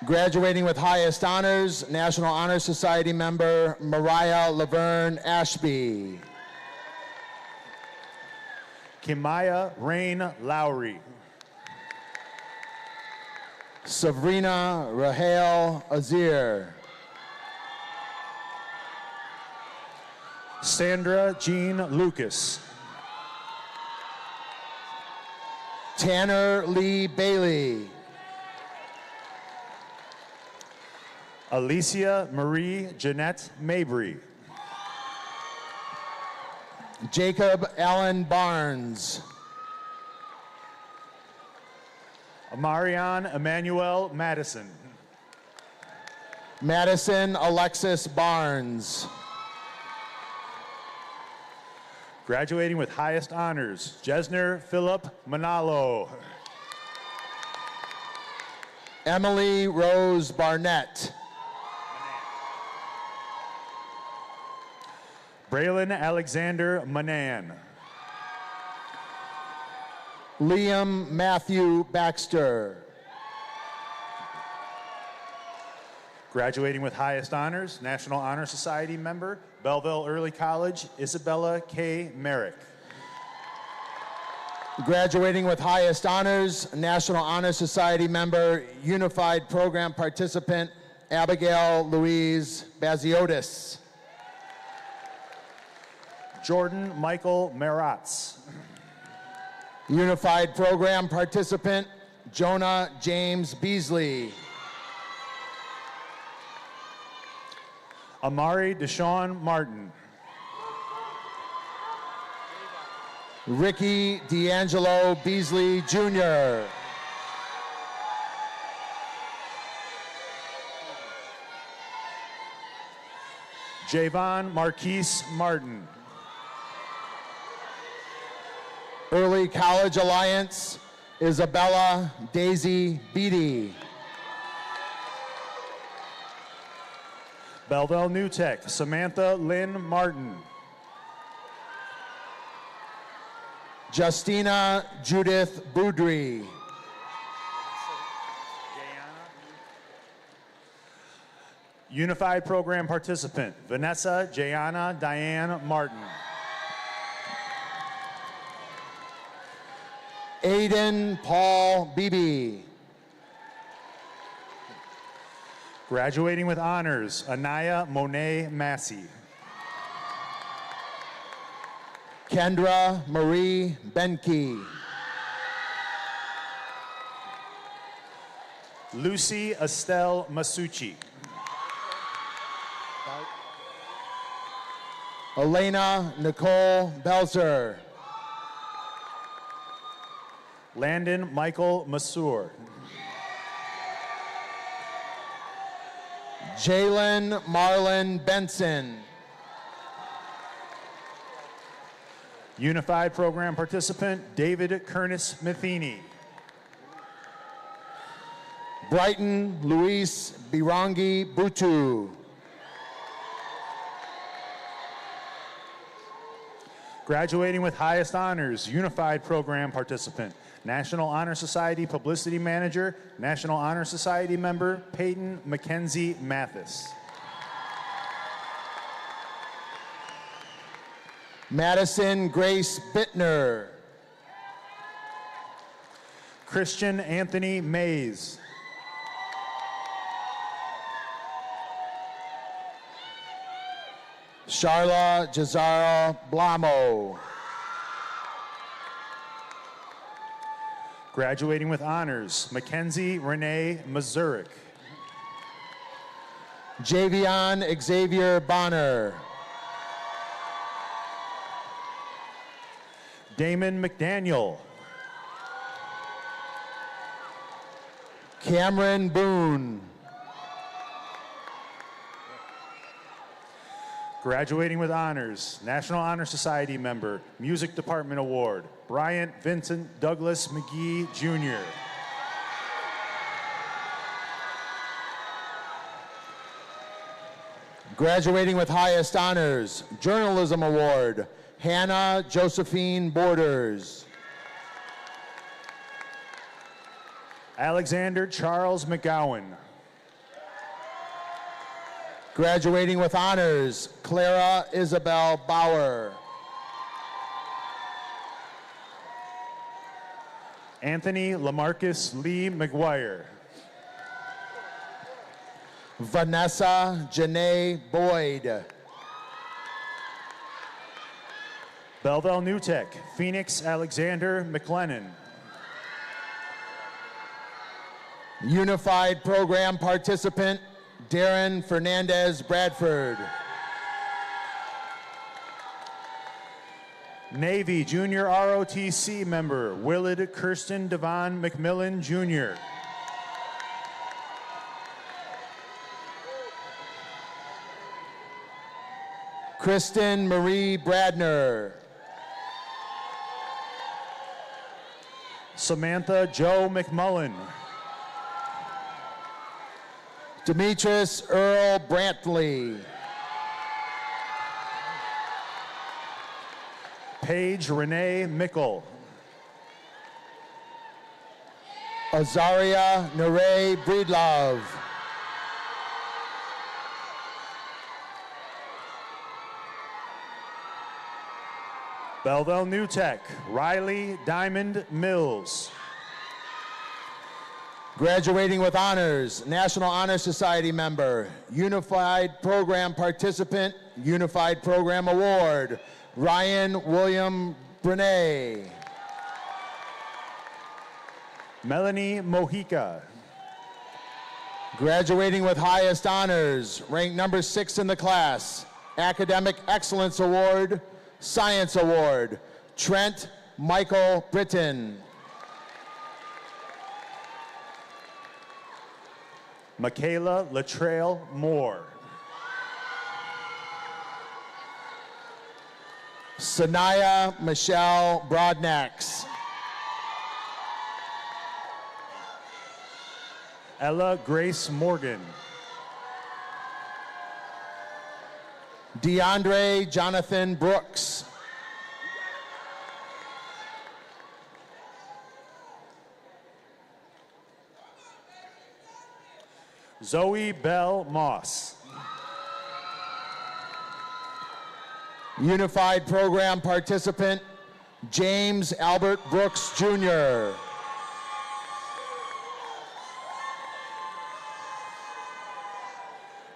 Graduating with highest honors, National Honor Society member, Mariah Laverne Ashby. Kimaya Rain Lowry. Sabrina Rahel Azir. Sandra Jean Lucas. Tanner Lee Bailey. Alicia Marie Jeanette Mabry. Jacob Allen Barnes. Amarion Emmanuel Madison. Madison Alexis Barnes. Graduating with highest honors, Jesner Philip Manalo. Emily Rose Barnett. Braylon Alexander Manan. Liam Matthew Baxter. Graduating with highest honors, National Honor Society member, Belleville Early College, Isabella K. Merrick. Graduating with highest honors, National Honor Society member, Unified Program participant, Abigail Louise Baziotis. Jordan Michael Maratz. Unified Program participant, Jonah James Beasley. Amari Deshaun Martin. Ricky D'Angelo Beasley Jr. Javon Marquise Martin. Early College Alliance, Isabella Daisy Beatty. Belleville New Tech, Samantha Lynn Martin. Justina Judith Boudry. Unified Program participant, Vanessa Jayana Diane Martin. Aiden Paul Beebe. Graduating with honors, Anaya Monet Massey. Kendra Marie Benke. Lucy Estelle Masucci. Elena Nicole Belzer. Landon Michael Masur. Jalen Marlon Benson. Unified Program participant, David Kernis Matheny. Brighton Luis Birangi Butu. Graduating with highest honors, Unified Program participant, National Honor Society Publicity Manager, National Honor Society member, Peyton Mackenzie Mathis. Madison Grace Bittner. Christian Anthony Mays. Charla Jazara Blamo. Graduating with honors, Mackenzie Renee Mazurik. Javion Xavier Bonner. Damon McDaniel. Cameron Boone. Graduating with honors, National Honor Society member, Music Department Award, Bryant Vincent Douglas McGee, Jr. Graduating with highest honors, Journalism Award, Hannah Josephine Borders. Alexander Charles McGowan. Graduating with honors, Clara Isabel Bauer. Anthony Lamarcus Lee McGuire. Vanessa Janae Boyd. Belleville New Tech, Phoenix Alexander McLennan. Unified Program Participant, Darren Fernandez Bradford. Navy Junior ROTC member, Willard Kirsten Devon McMillan Jr. Kristen Marie Bradner. Samantha Joe McMullen. Demetrius Earl Brantley. Paige Renee Mickle. Azaria Neray Breedlove. Belleville New Tech, Riley Diamond Mills. Graduating with honors, National Honor Society member, Unified Program Participant, Unified Program Award, Ryan William Brene. Melanie Mojica. Graduating with highest honors, ranked number 6 in the class, Academic Excellence Award, Science Award, Trent Michael Britton. Michaela Latrell Moore. Sanaya Michelle Broadnax. Ella Grace Morgan. DeAndre Jonathan Brooks. Zoe Bell Moss. Unified Program Participant, James Albert Brooks Jr.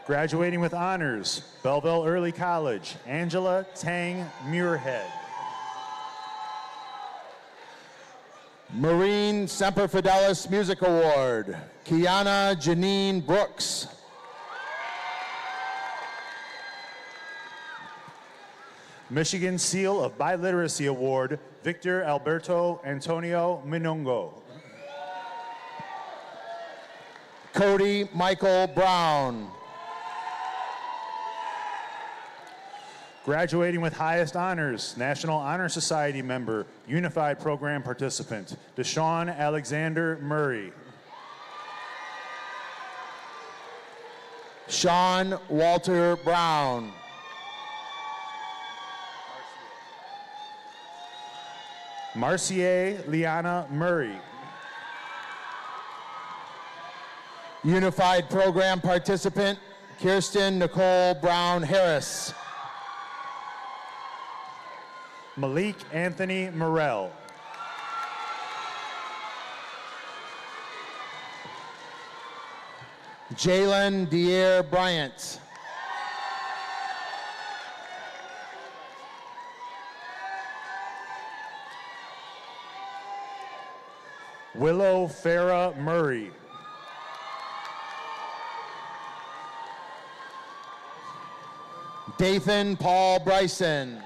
Graduating with honors, Belleville Early College, Angela Tang Muirhead. Marine Semper Fidelis Music Award, Kiana Janine Brooks. Michigan Seal of Biliteracy Award, Victor Alberto Antonio Minongo. Cody Michael Brown. Graduating with highest honors, National Honor Society member, Unified Program participant, Deshaun Alexander Murray. Sean Walter Brown. Marcier Liana Murray. Unified Program participant, Kirsten Nicole Brown Harris. Malik Anthony Morell. Jalen Deere Bryant. Willow Farah Murray. Dathan Paul Bryson.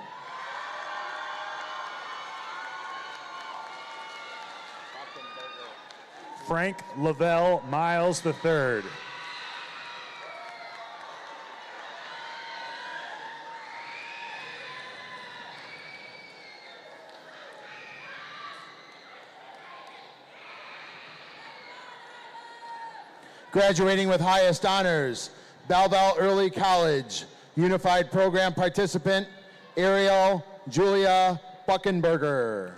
Frank Lavelle Miles III. Graduating with highest honors, Belleville Early College, Unified Program participant, Ariel Julia Buckenberger.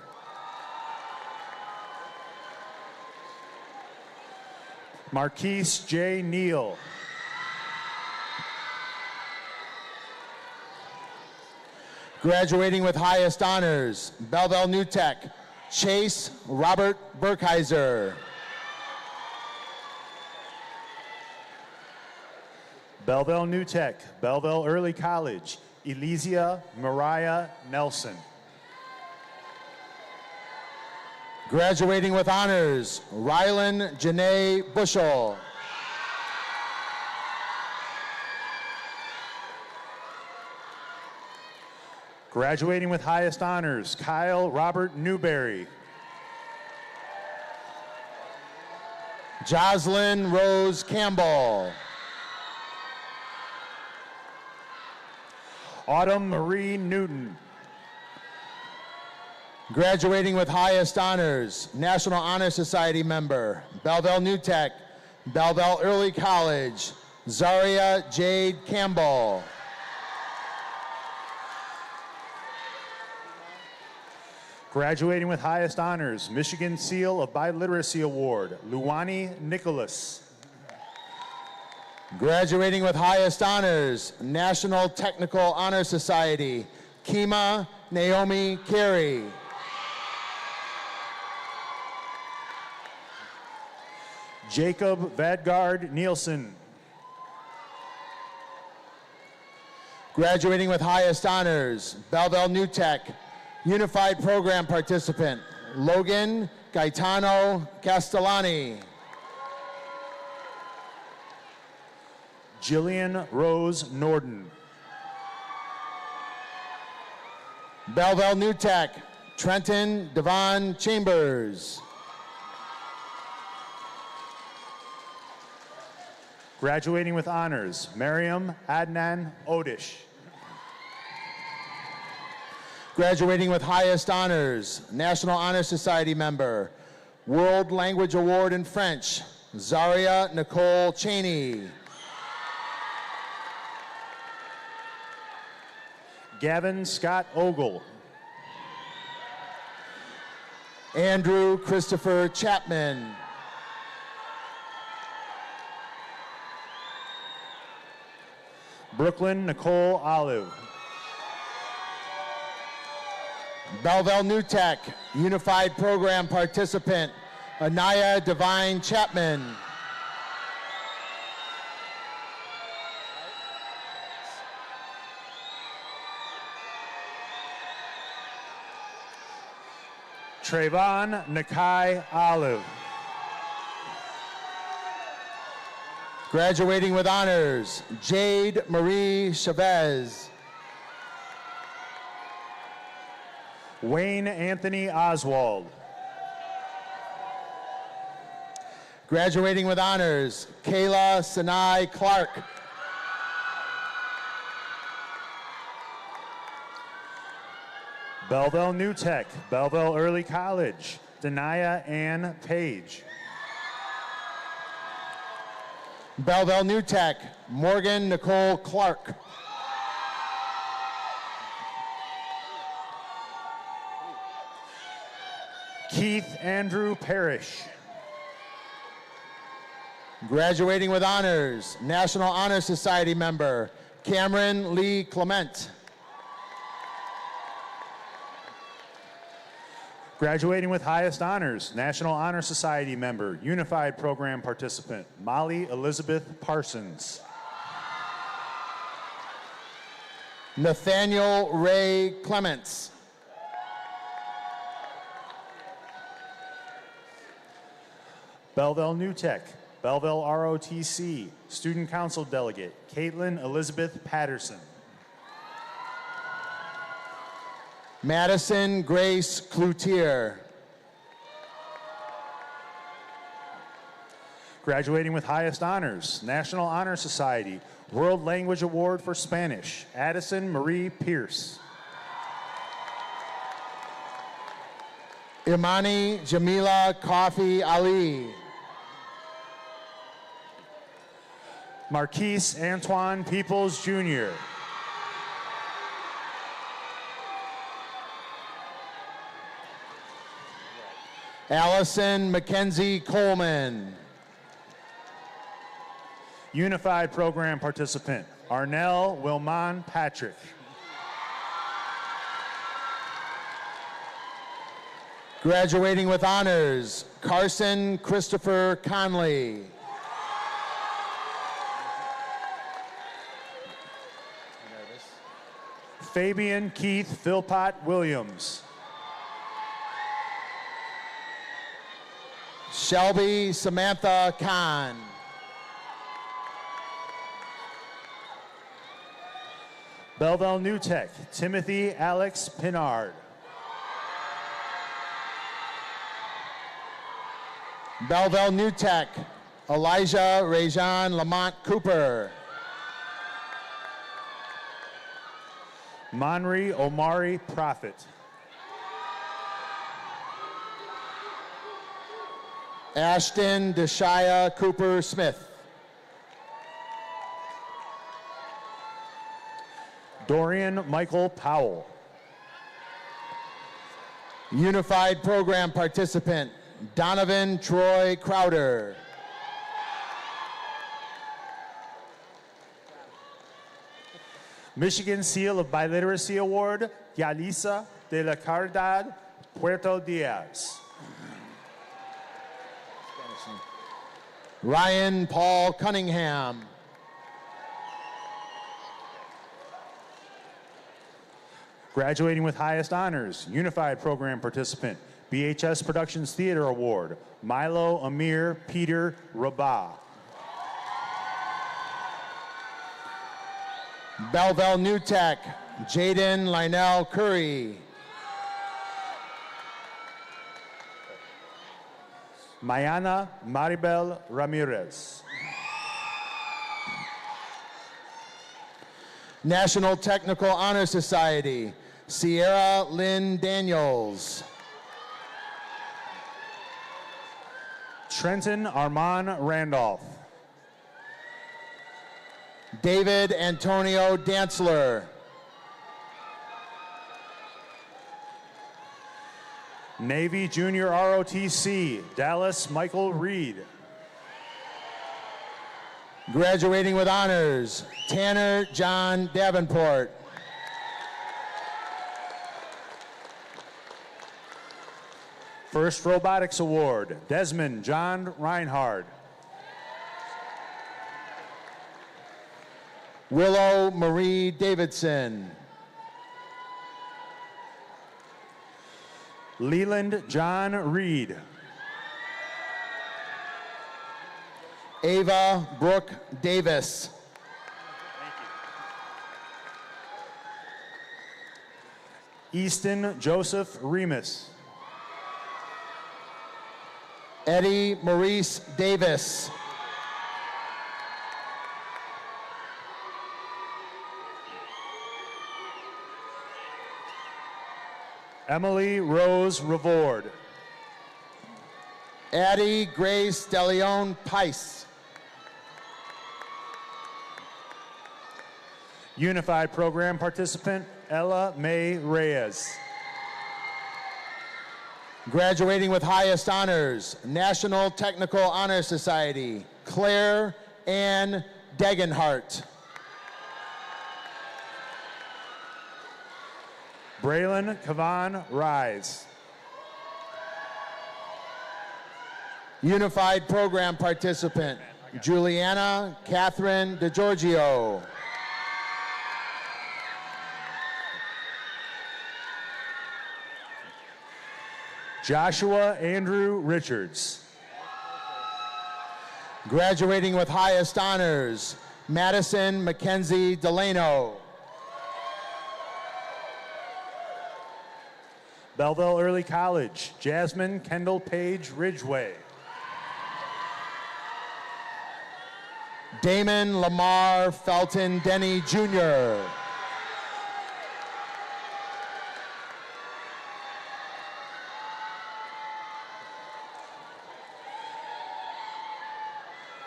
Marquise J. Neal. Graduating with highest honors, Belleville New Tech, Chase Robert Burkheiser. Belleville New Tech, Belleville Early College, Elysia Mariah Nelson. Graduating with honors, Rylan Janae Bushel. Graduating with highest honors, Kyle Robert Newberry. Jocelyn Rose Campbell. Autumn Marie Newton. Graduating with highest honors, National Honor Society member, Belleville New Tech, Belleville Early College, Zaria Jade Campbell. Graduating with highest honors, Michigan Seal of Biliteracy Award, Luwani Nicholas. Graduating with highest honors, National Technical Honor Society, Kima Naomi Carey. Jacob Vadgard Nielsen. Graduating with highest honors, Belleville New Tech, Unified Program participant, Logan Gaetano Castellani. Jillian Rose Norden. Belleville New Tech, Trenton Devon Chambers. Graduating with honors, Miriam Adnan Odish. Graduating with highest honors, National Honor Society member, World Language Award in French, Zaria Nicole Cheney. Gavin Scott Ogle. Andrew Christopher Chapman. Brooklyn Nicole Olive. Belleville New Tech, Unified Program participant, Anaya Divine Chapman. Trayvon Nakai Olive. Graduating with honors, Jade Marie Chavez. Wayne Anthony Oswald. Graduating with honors, Kayla Sinai Clark. Belleville New Tech, Belleville Early College, Denia Ann Page. Belleville New Tech, Morgan Nicole Clark. Keith Andrew Parrish. Graduating with honors, National Honor Society member, Cameron Lee Clement. Graduating with highest honors, National Honor Society member, Unified Program participant, Molly Elizabeth Parsons. Nathaniel Ray Clements. Belleville New Tech, Belleville ROTC, Student Council Delegate, Caitlin Elizabeth Patterson. Madison Grace Cloutier. Graduating with highest honors, National Honor Society, World Language Award for Spanish, Addison Marie Pierce. Imani Jamila Coffee Ali. Marquise Antoine Peoples, Jr. Allison Mackenzie Coleman. Unified Program participant, Arnell Wilmon Patrick. Graduating with honors, Carson Christopher Conley. Fabian Keith Philpott Williams. Shelby Samantha Kahn. Belleville New Tech, Timothy Alex Pinard. Belleville New Tech, Elijah Rajan Lamont Cooper. Monri Omari Prophet. Ashton Deshaya Cooper Smith. Dorian Michael Powell. Unified Program participant, Donovan Troy Crowder. Michigan Seal of Biliteracy Award, Yalisa de la Caridad Puerto Diaz. Ryan Paul Cunningham. Graduating with highest honors, Unified Program participant, BHS Productions Theater Award, Milo Amir Peter Rabah. Belleville New Tech, Jaden Lionel Curry. Mayana Maribel Ramirez. National Technical Honor Society, Sierra Lynn Daniels. Trenton Armand Randolph. David Antonio Dantzler. Navy Junior ROTC, Dallas Michael Reed. Graduating with honors, Tanner John Davenport. First Robotics Award, Desmond John Reinhard. Willow Marie Davidson. Leland John Reed. Ava Brooke Davis. Easton Joseph Remus. Eddie Maurice Davis. Emily Rose Revord. Addie Grace DeLeon Pice. Unified Program participant, Ella Mae Reyes. Graduating with highest honors, National Technical Honor Society, Claire Ann Degenhart. Braylon Kavan Rise. Unified Program participant, Juliana Catherine DeGiorgio. Joshua Andrew Richards. Graduating with highest honors, Madison Mackenzie Delano. Belleville Early College, Jasmine Kendall Page Ridgway. Damon Lamar Felton Denny Jr.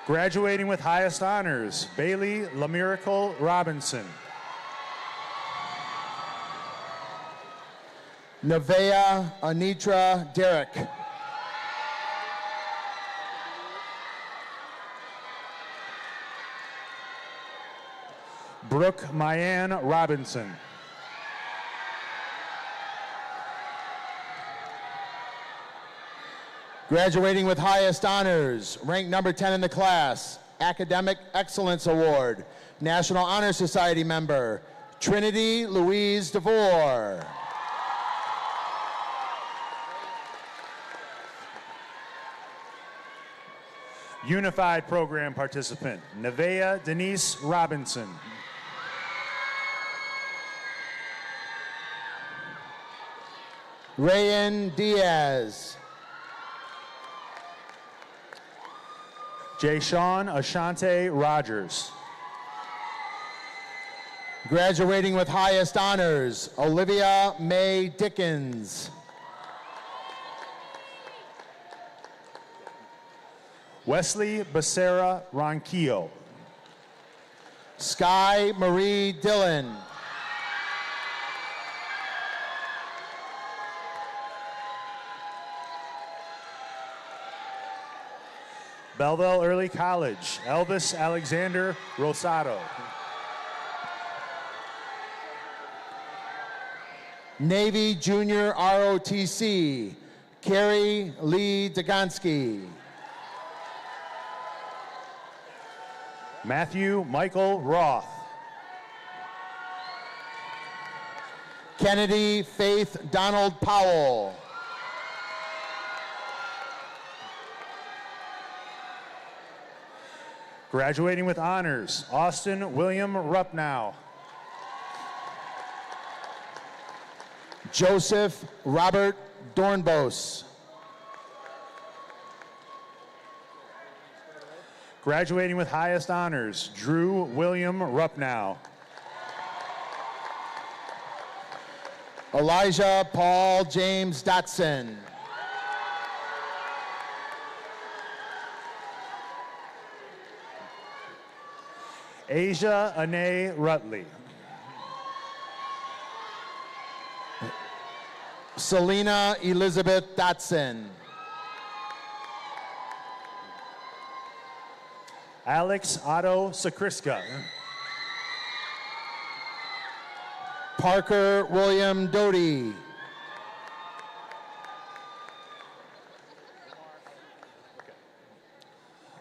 Graduating with highest honors, Bailey LaMiracle Robinson. Nevaeh Anitra Derrick. Brooke Mayan Robinson. Graduating with highest honors, ranked number 10 in the class, Academic Excellence Award, National Honor Society member, Trinity Louise DeVore. Unified Program participant, Nevaeh Denise Robinson. Rayan Diaz. Jayshawn Ashante Rogers. Graduating with highest honors, Olivia Mae Dickens. Wesley Becerra Ronquillo. Sky Marie Dillon. Belleville Early College, Elvis Alexander Rosado. Navy Junior ROTC, Carrie Lee Dagansky. Matthew Michael Roth. Kennedy Faith Donald Powell. Graduating with honors, Austin William Rupnow. Joseph Robert Dornbos. Graduating with highest honors, Drew William Rupnow. Elijah Paul James Dotson. Asia Ane Rutley. Selena Elizabeth Dotson. Alex Otto Sakriska. Parker William Doty.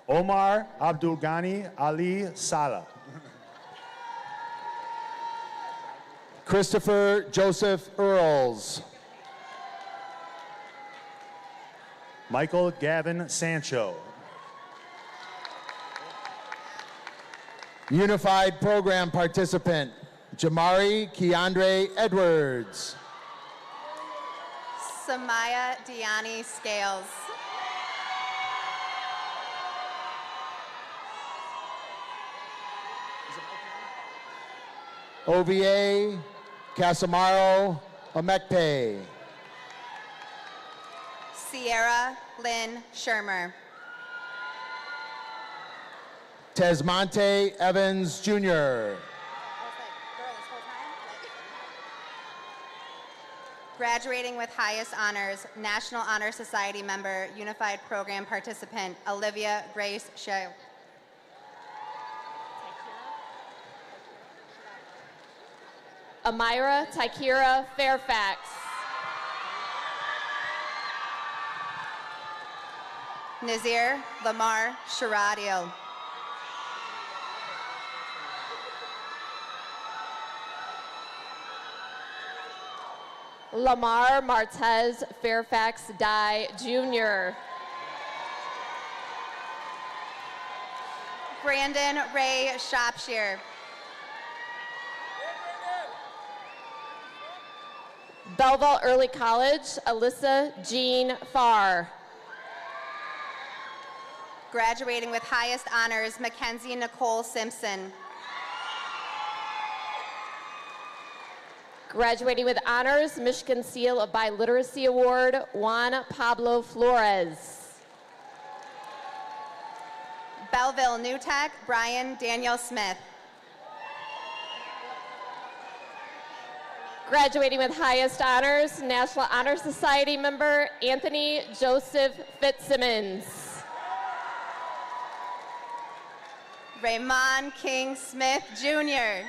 Omar Abdulghani Ali Sala. Christopher Joseph Earls. Michael Gavin Sancho. Unified Program participant, Jamari Keandre Edwards. Samaya Diani Scales. OVA Casamaro Omekpe. Sierra Lynn Shermer. Tesmonte Evans Jr. Graduating with highest honors, National Honor Society member, Unified Program participant, Olivia Grace Shea. Amira Tykira Fairfax. Nazir Lamar Sharadio. Lamar Martez Fairfax Dye Jr. Brandon Ray Shropshire. Belleville Early College, Alyssa Jean Farr. Graduating with highest honors, Mackenzie Nicole Simpson. Graduating with honors, Michigan Seal by Literacy Award, Juan Pablo Flores. Belleville New Tech, Brian Daniel Smith. Graduating with highest honors, National Honor Society member, Anthony Joseph Fitzsimmons. Raymond King Smith Jr.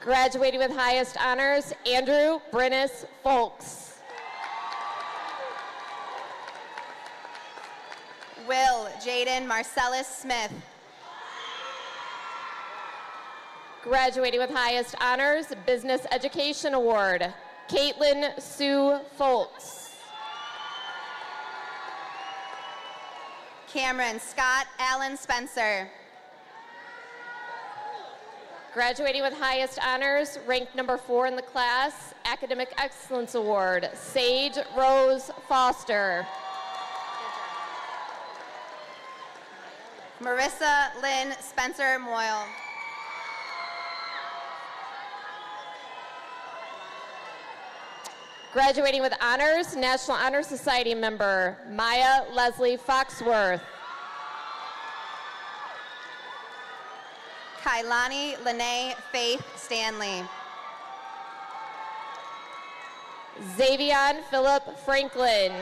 Graduating with highest honors, Andrew Brennis Folks. Will Jaden Marcellus Smith. Graduating with highest honors, Business Education Award, Caitlin Sue Foltz. Cameron Scott Allen Spencer. Graduating with highest honors, ranked number 4 in the class, Academic Excellence Award, Sage Rose Foster. Marissa Lynn Spencer Moyle. Graduating with honors, National Honor Society member, Maya Leslie Foxworth. Kailani Lene Faith Stanley. Xavion Philip Franklin.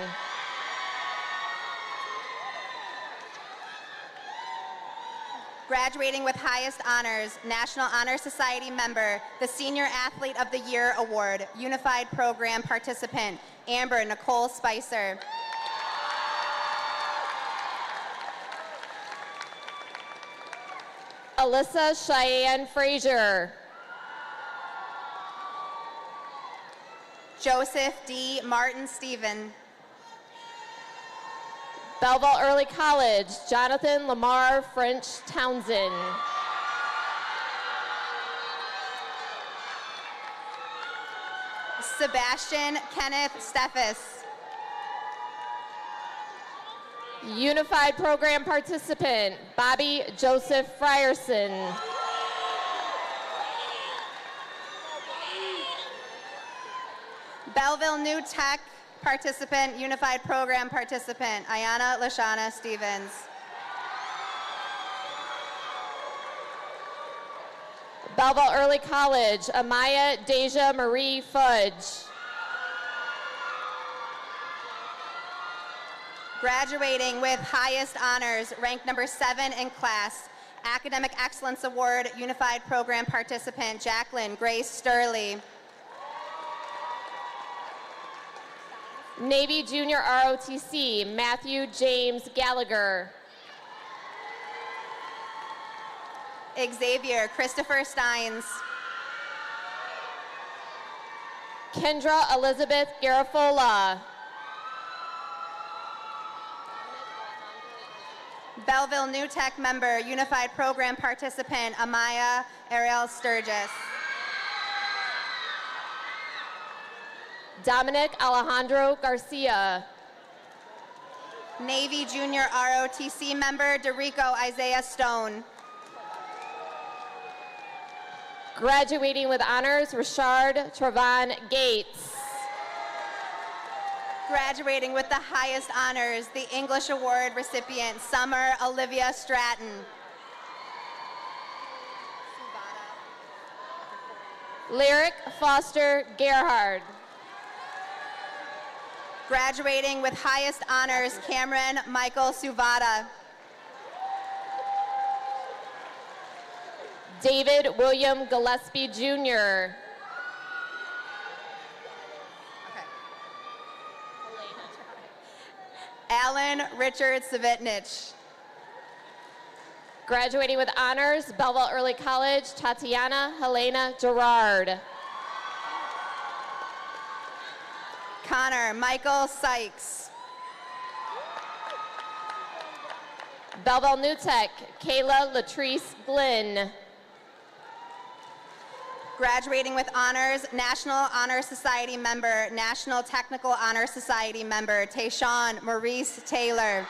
Graduating with highest honors, National Honor Society member, the Senior Athlete of the Year Award, Unified Program participant, Amber Nicole Spicer. Alyssa Cheyenne Frazier. Joseph D. Martin Stephen. Belleville Early College, Jonathan Lamar French Townsend. Sebastian Kenneth Steffes. Unified Program participant, Bobby Joseph Frierson. Belleville New Tech participant, Unified Program participant, Ayana Lashana Stevens. Belleville Early College, Amaya Deja Marie Fudge. Graduating with highest honors, ranked number 7 in class, Academic Excellence Award, Unified Program participant, Jacqueline Grace Sturley. Navy Junior ROTC, Matthew James Gallagher. Xavier Christopher Steins. Kendra Elizabeth Garafola. Belleville New Tech member, Unified Program participant, Amaya Ariel Sturgis. Dominic Alejandro Garcia. Navy Junior ROTC member, Derico Isaiah Stone. Graduating with honors, Richard Trevon Gates. Graduating with the highest honors, the English Award recipient, Summer Olivia Stratton. Lyric Foster Gerhard. Graduating with highest honors, Cameron Michael Suvada. David William Gillespie Jr. Alan Richard Savitnich. Graduating with honors, Belleville Early College, Tatiana Helena Gerard. Connor Michael Sykes. Belleville New Tech, Kayla Latrice Glynn. Graduating with honors, National Honor Society member, National Technical Honor Society member, Tayshawn Maurice Taylor.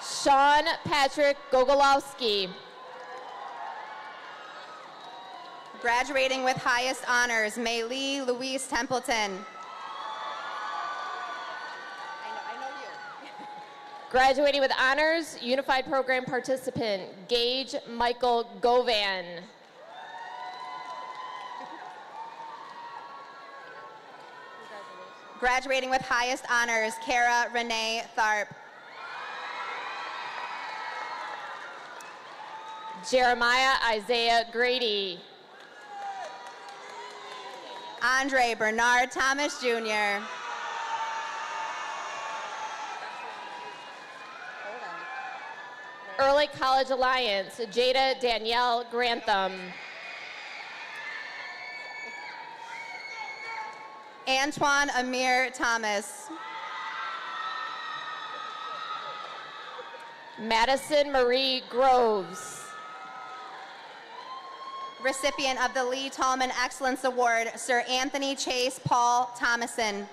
Sean Patrick Gogolowski. Graduating with highest honors, Maylee Louise Templeton. Graduating with honors, Unified Program participant, Gage Michael Govan. Graduating with highest honors, Kara Renee Tharp. Jeremiah Isaiah Grady. Andre Bernard Thomas Jr. Early College Alliance, Jada Danielle Grantham. Antoine Amir Thomas. Madison Marie Groves. Recipient of the Lee Tallman Excellence Award, Sir Anthony Chase Paul Thomason.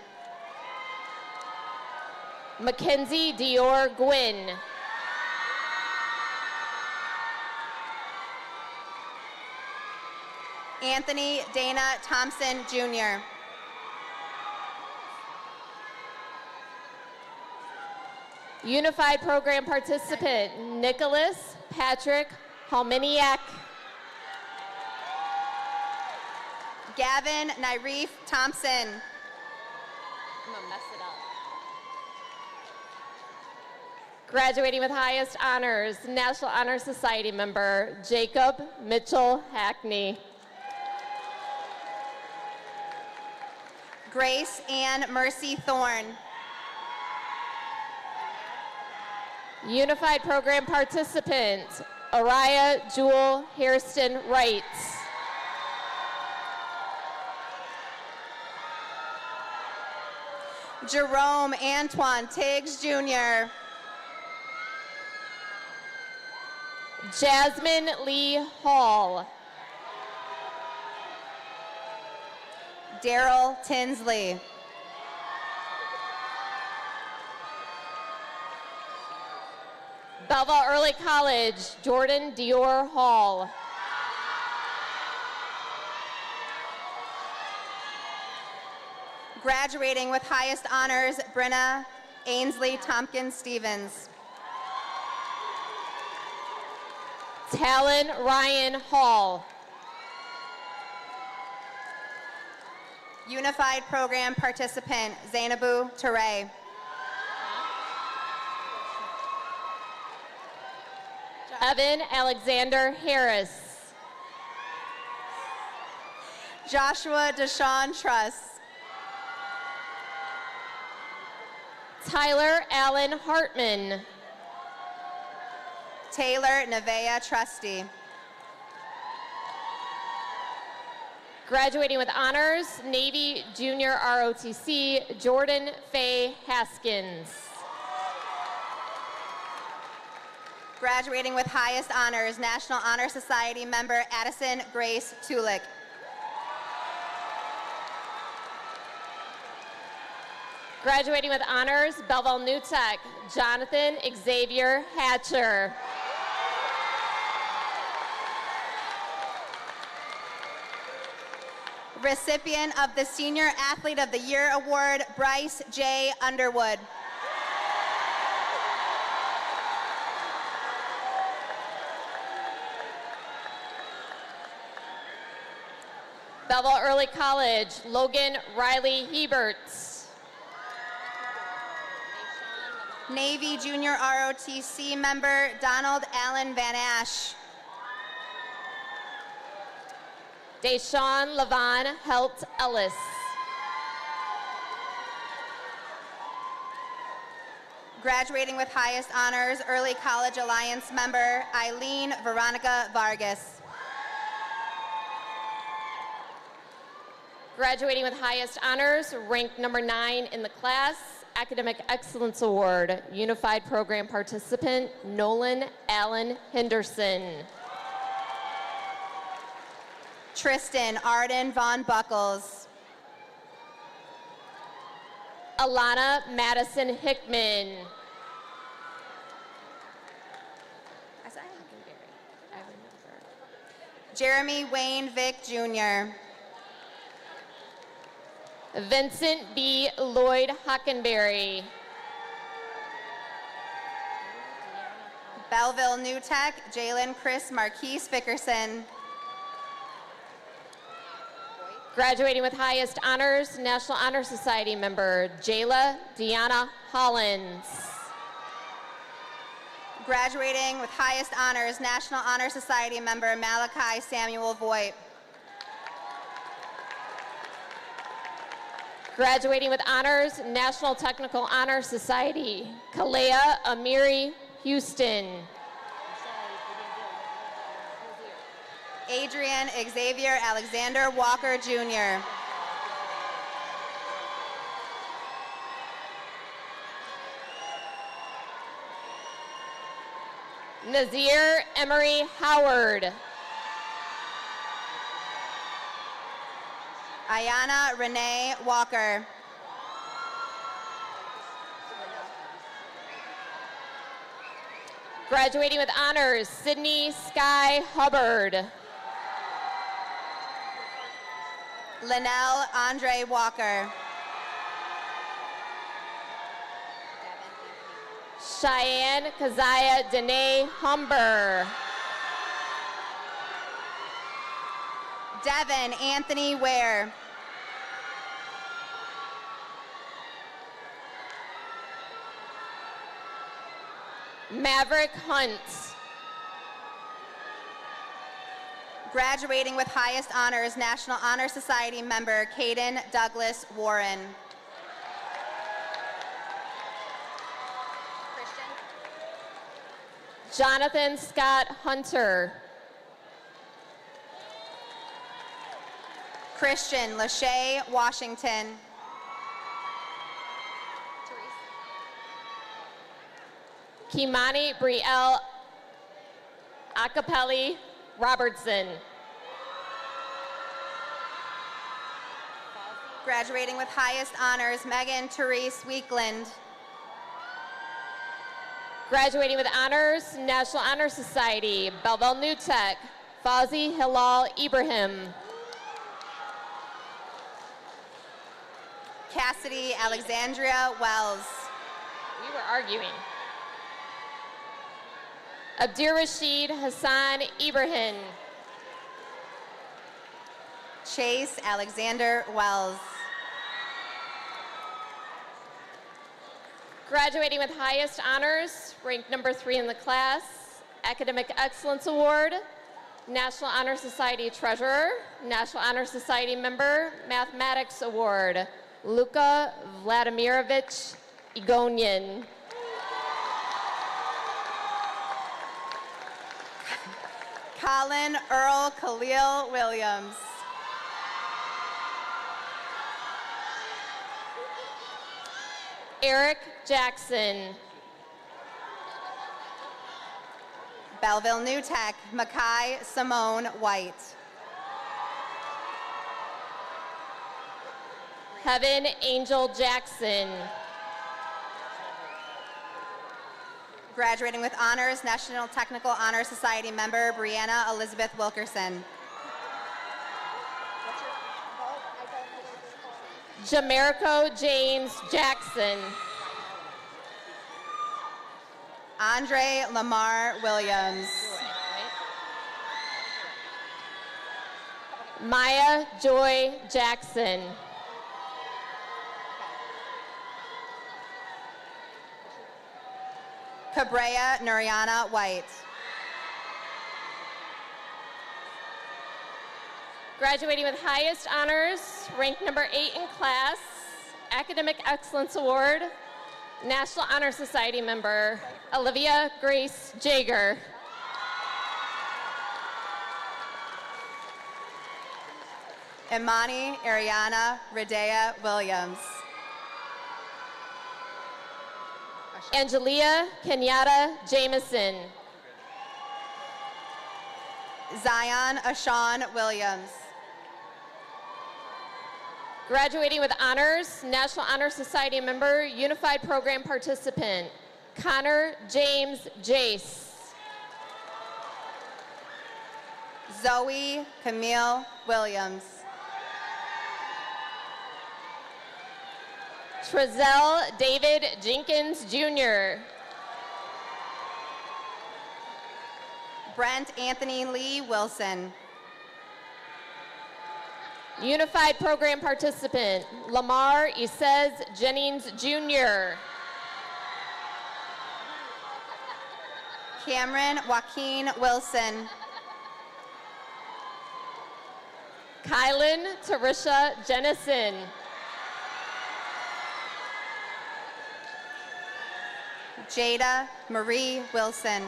Mackenzie Dior Gwynn. Anthony Dana Thompson Jr. Unified Program Participant, Nicholas Patrick Halminiak. Gavin Nyreef Thompson. I'm gonna mess it up. Graduating with highest honors, National Honor Society member, Jacob Mitchell Hackney. Grace Ann Mercy Thorne. Unified Program Participant, Araya Jewel Hairston Wright. Jerome Antoine Tiggs Jr. Jasmine Lee Hall. Daryl Tinsley. Belleville Early College, Jordan Dior Hall. Graduating with highest honors, Brenna Ainsley Tompkins Stevens. Talon Ryan Hall. Unified Program Participant, Zainabu Teray. Evan Alexander Harris. Joshua Deshawn Truss. Tyler Allen Hartman. Taylor Nevaeh Trusty. Graduating with honors, Navy Junior ROTC, Jordan Faye Haskins. Graduating with highest honors, National Honor Society member Addison Grace Tulick. Graduating with honors, Belleville New Tech, Jonathan Xavier Hatcher. Recipient of the Senior Athlete of the Year Award, Bryce J. Underwood. Belleville Early College, Logan Riley Heberts. Navy Junior ROTC member, Donald Allen Van Ash. Deshaun Levon Helt Ellis. Graduating with highest honors, Early College Alliance member, Eileen Veronica Vargas. Graduating with highest honors, ranked number 9 in the class, Academic Excellence Award, Unified Program Participant, Nolan Allen Henderson. Tristan Arden Von Buckles. Alana Madison Hickman. Jeremy Wayne Vick Jr. Vincent B. Lloyd Hockenberry. Belleville New Tech, Jalen Chris Marquise Vickerson. Graduating with highest honors, National Honor Society member, Jayla Deanna Hollins. Graduating with highest honors, National Honor Society member Malachi Samuel Voigt. Graduating with honors, National Technical Honor Society, Kalea Amiri Houston. Adrian Xavier Alexander Walker, Jr. Nazir Emery Howard. Ayana Renee Walker. Graduating with honors, Sydney Sky Hubbard. Linnell Andre Walker. Cheyenne Keziah Danae Humber. Devin Anthony Ware. Maverick Hunt. Graduating with highest honors, National Honor Society member Caden Douglas Warren. Jonathan Scott Hunter. Christian Lachey Washington. Kimani Brielle Acapelli Robertson. Graduating with highest honors, Megan Therese Weekland. Graduating with honors, National Honor Society, Belleville New Tech, Fauzi Hilal Ibrahim. Cassidy Alexandria Wells. We were arguing. Abdir Rashid Hassan Ibrahim. Chase Alexander Wells. Graduating with highest honors, ranked number 3 in the class, Academic Excellence Award, National Honor Society Treasurer, National Honor Society member, Mathematics Award, Luka Vladimirovich Igonian. Colin Earl Khalil Williams. Eric Jackson. Belleville New Tech, Makai Simone White. Heaven Angel Jackson. Graduating with honors, National Technical Honor Society member Brianna Elizabeth Wilkerson. Jamerico James Jackson. Andre Lamar Williams. Maya Joy Jackson. Cabrea Nuriana White. Graduating with highest honors, ranked number 8 in class, Academic Excellence Award, National Honor Society member, Olivia Grace Jager. Imani Ariana Redea Williams. Angelia Kenyatta Jameson. Zion Ashawn Williams. Graduating with honors, National Honor Society member, Unified Program participant, Connor James Jace. Zoe Camille Williams. Trezell David Jenkins Jr. Brent Anthony Lee Wilson. Unified Program participant, Lamar Isez Jennings Jr. Cameron Joaquin Wilson. Kylan Tarisha Jennison. Jada Marie Wilson.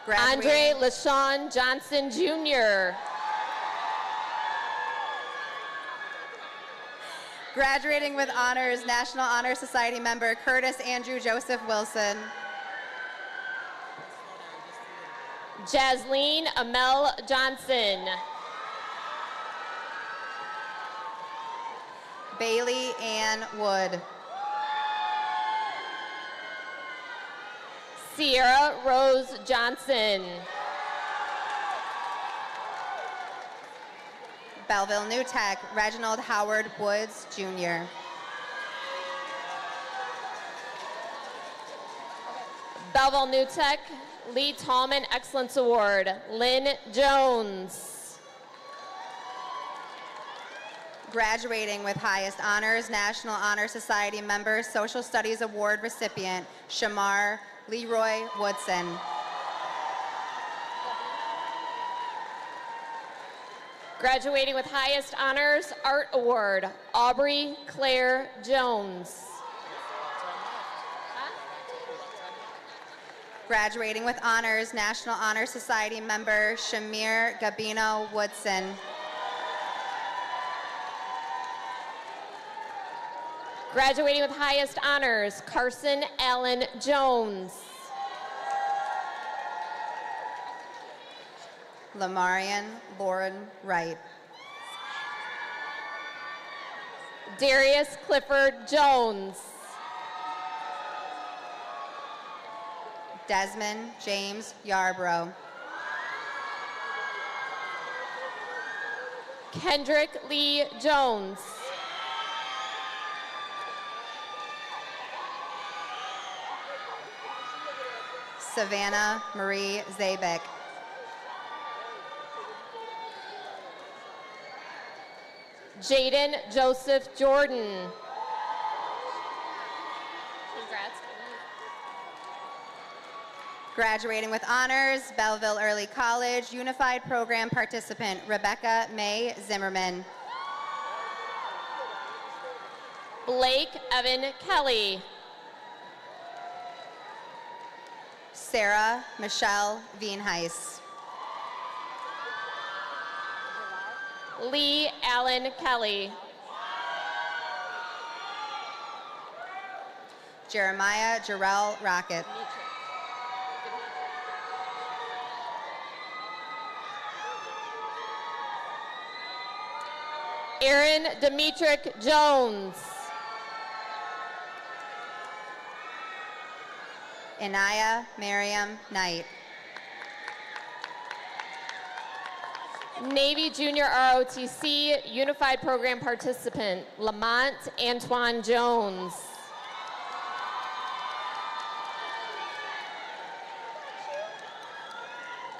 Andre LaShawn Johnson Jr. Graduating with honors, National Honor Society member Curtis Andrew Joseph Wilson. Jasleen Amel Johnson. Bailey Ann Wood. Sierra Rose Johnson. Belleville New Tech, Reginald Howard Woods, Jr. Belleville New Tech, Lee Tallman Excellence Award, Lynn Jones. Graduating with highest honors, National Honor Society member, Social Studies Award recipient, Shamar Leroy Woodson. Graduating with highest honors, Art Award, Aubrey Claire Jones. Graduating with honors, National Honor Society member, Shamir Gabino Woodson. Graduating with highest honors, Carson Allen Jones. Lamarian Lauren Wright. Darius Clifford Jones. Desmond James Yarbrough. Kendrick Lee Jones. Savannah Marie Zabek. Jaden Joseph Jordan. Congrats. Graduating with honors, Belleville Early College Unified Program participant, Rebecca May Zimmerman. Blake Evan Kelly. Sarah Michelle Veenheis. Lee Allen Kelly. Jeremiah Jarrell Rocket. Aaron Demetric Jones. Inaya Miriam Knight. Navy Junior ROTC Unified Program participant, Lamont Antoine Jones.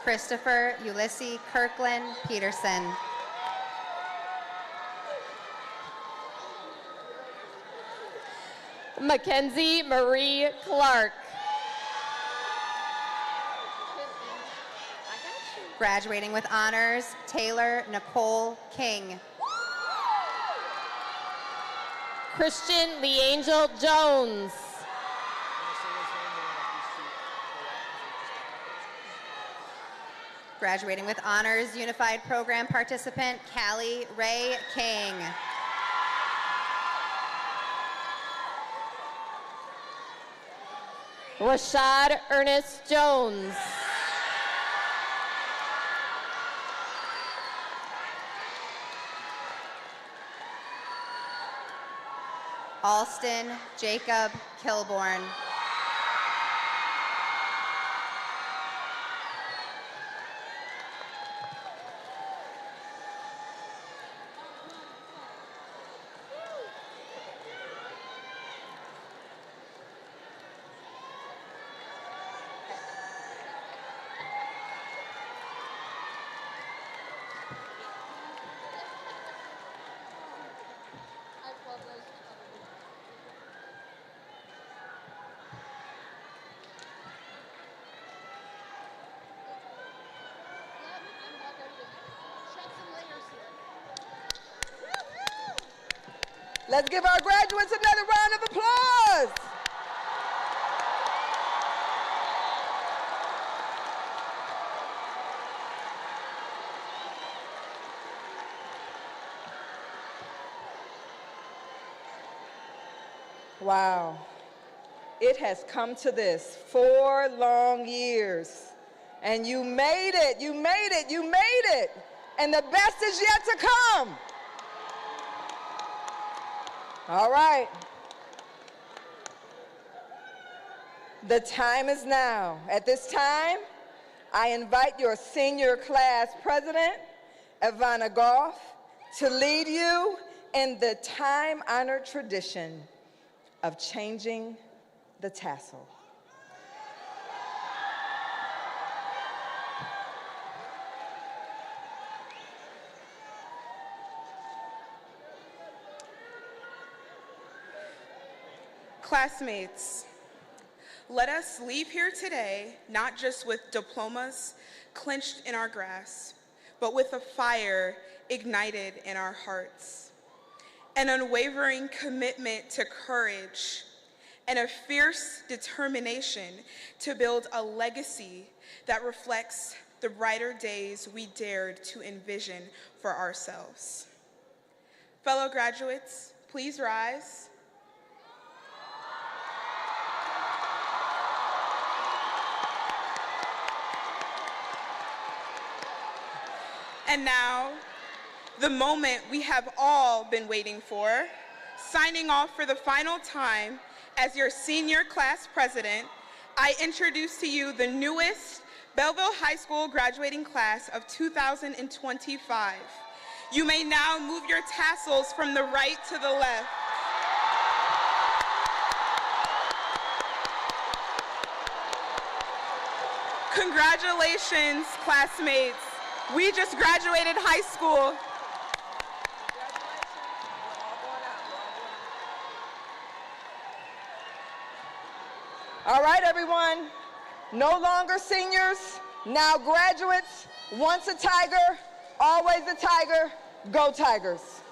Christopher Ulysses Kirkland Peterson. Mackenzie Marie Clark. Graduating with honors, Taylor Nicole King. Christian Leangel Jones. Graduating with honors, Unified Program participant, Callie Ray King. Rashad Ernest Jones. Alston Jacob Kilborn. Let's give our graduates another round of applause. Wow. It has come to this, 4 long years. And you made it, you made it, you made it. And the best is yet to come. All right. The time is now. At this time, I invite your senior class president, Ivana Goff, to lead you in the time-honored tradition of changing the tassel. Classmates, let us leave here today not just with diplomas clenched in our grasp, but with a fire ignited in our hearts, an unwavering commitment to courage, and a fierce determination to build a legacy that reflects the brighter days we dared to envision for ourselves. Fellow graduates, please rise. And now, the moment we have all been waiting for, signing off for the final time as your senior class president, I introduce to you the newest Belleville High School graduating class of 2025. You may now move your tassels from the right to the left. Congratulations, classmates. We just graduated high school. All right, everyone. No longer seniors, now graduates. Once a Tiger, always a Tiger. Go Tigers.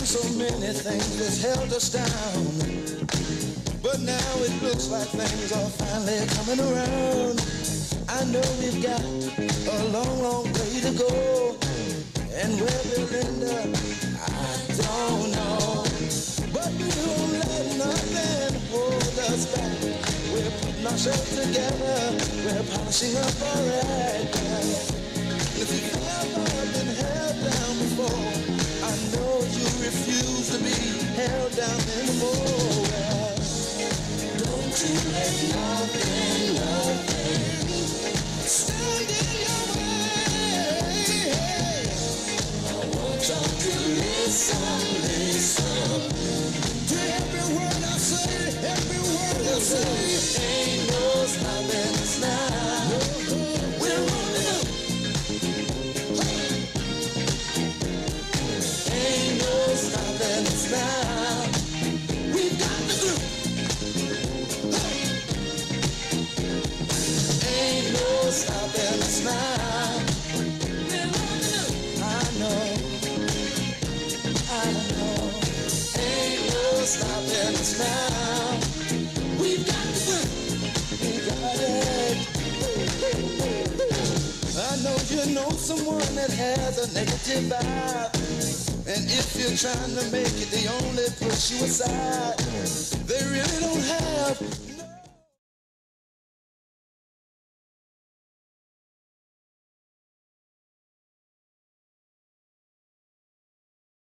so many things that held us down. But now it looks like things are finally coming around. I know we've got a long, long way to go. And where we'll end up, I don't know. But we won't let nothing hold us back. We're putting ourselves together. We're polishing up our act. If you've ever been held down before, I know you refuse to be held down anymore. Don't you let nothing stand in your way. I want y'all to listen to every word I say, every word I say. Ain't no stopping us now. We're rolling up. Ain't no stopping us now. We've got the groove. Ain't no stopping us now. I know. Ain't no stopping us now. We've got the groove. We got it. I know you know someone that has a negative vibe. And if you're trying to make it, they only push you aside.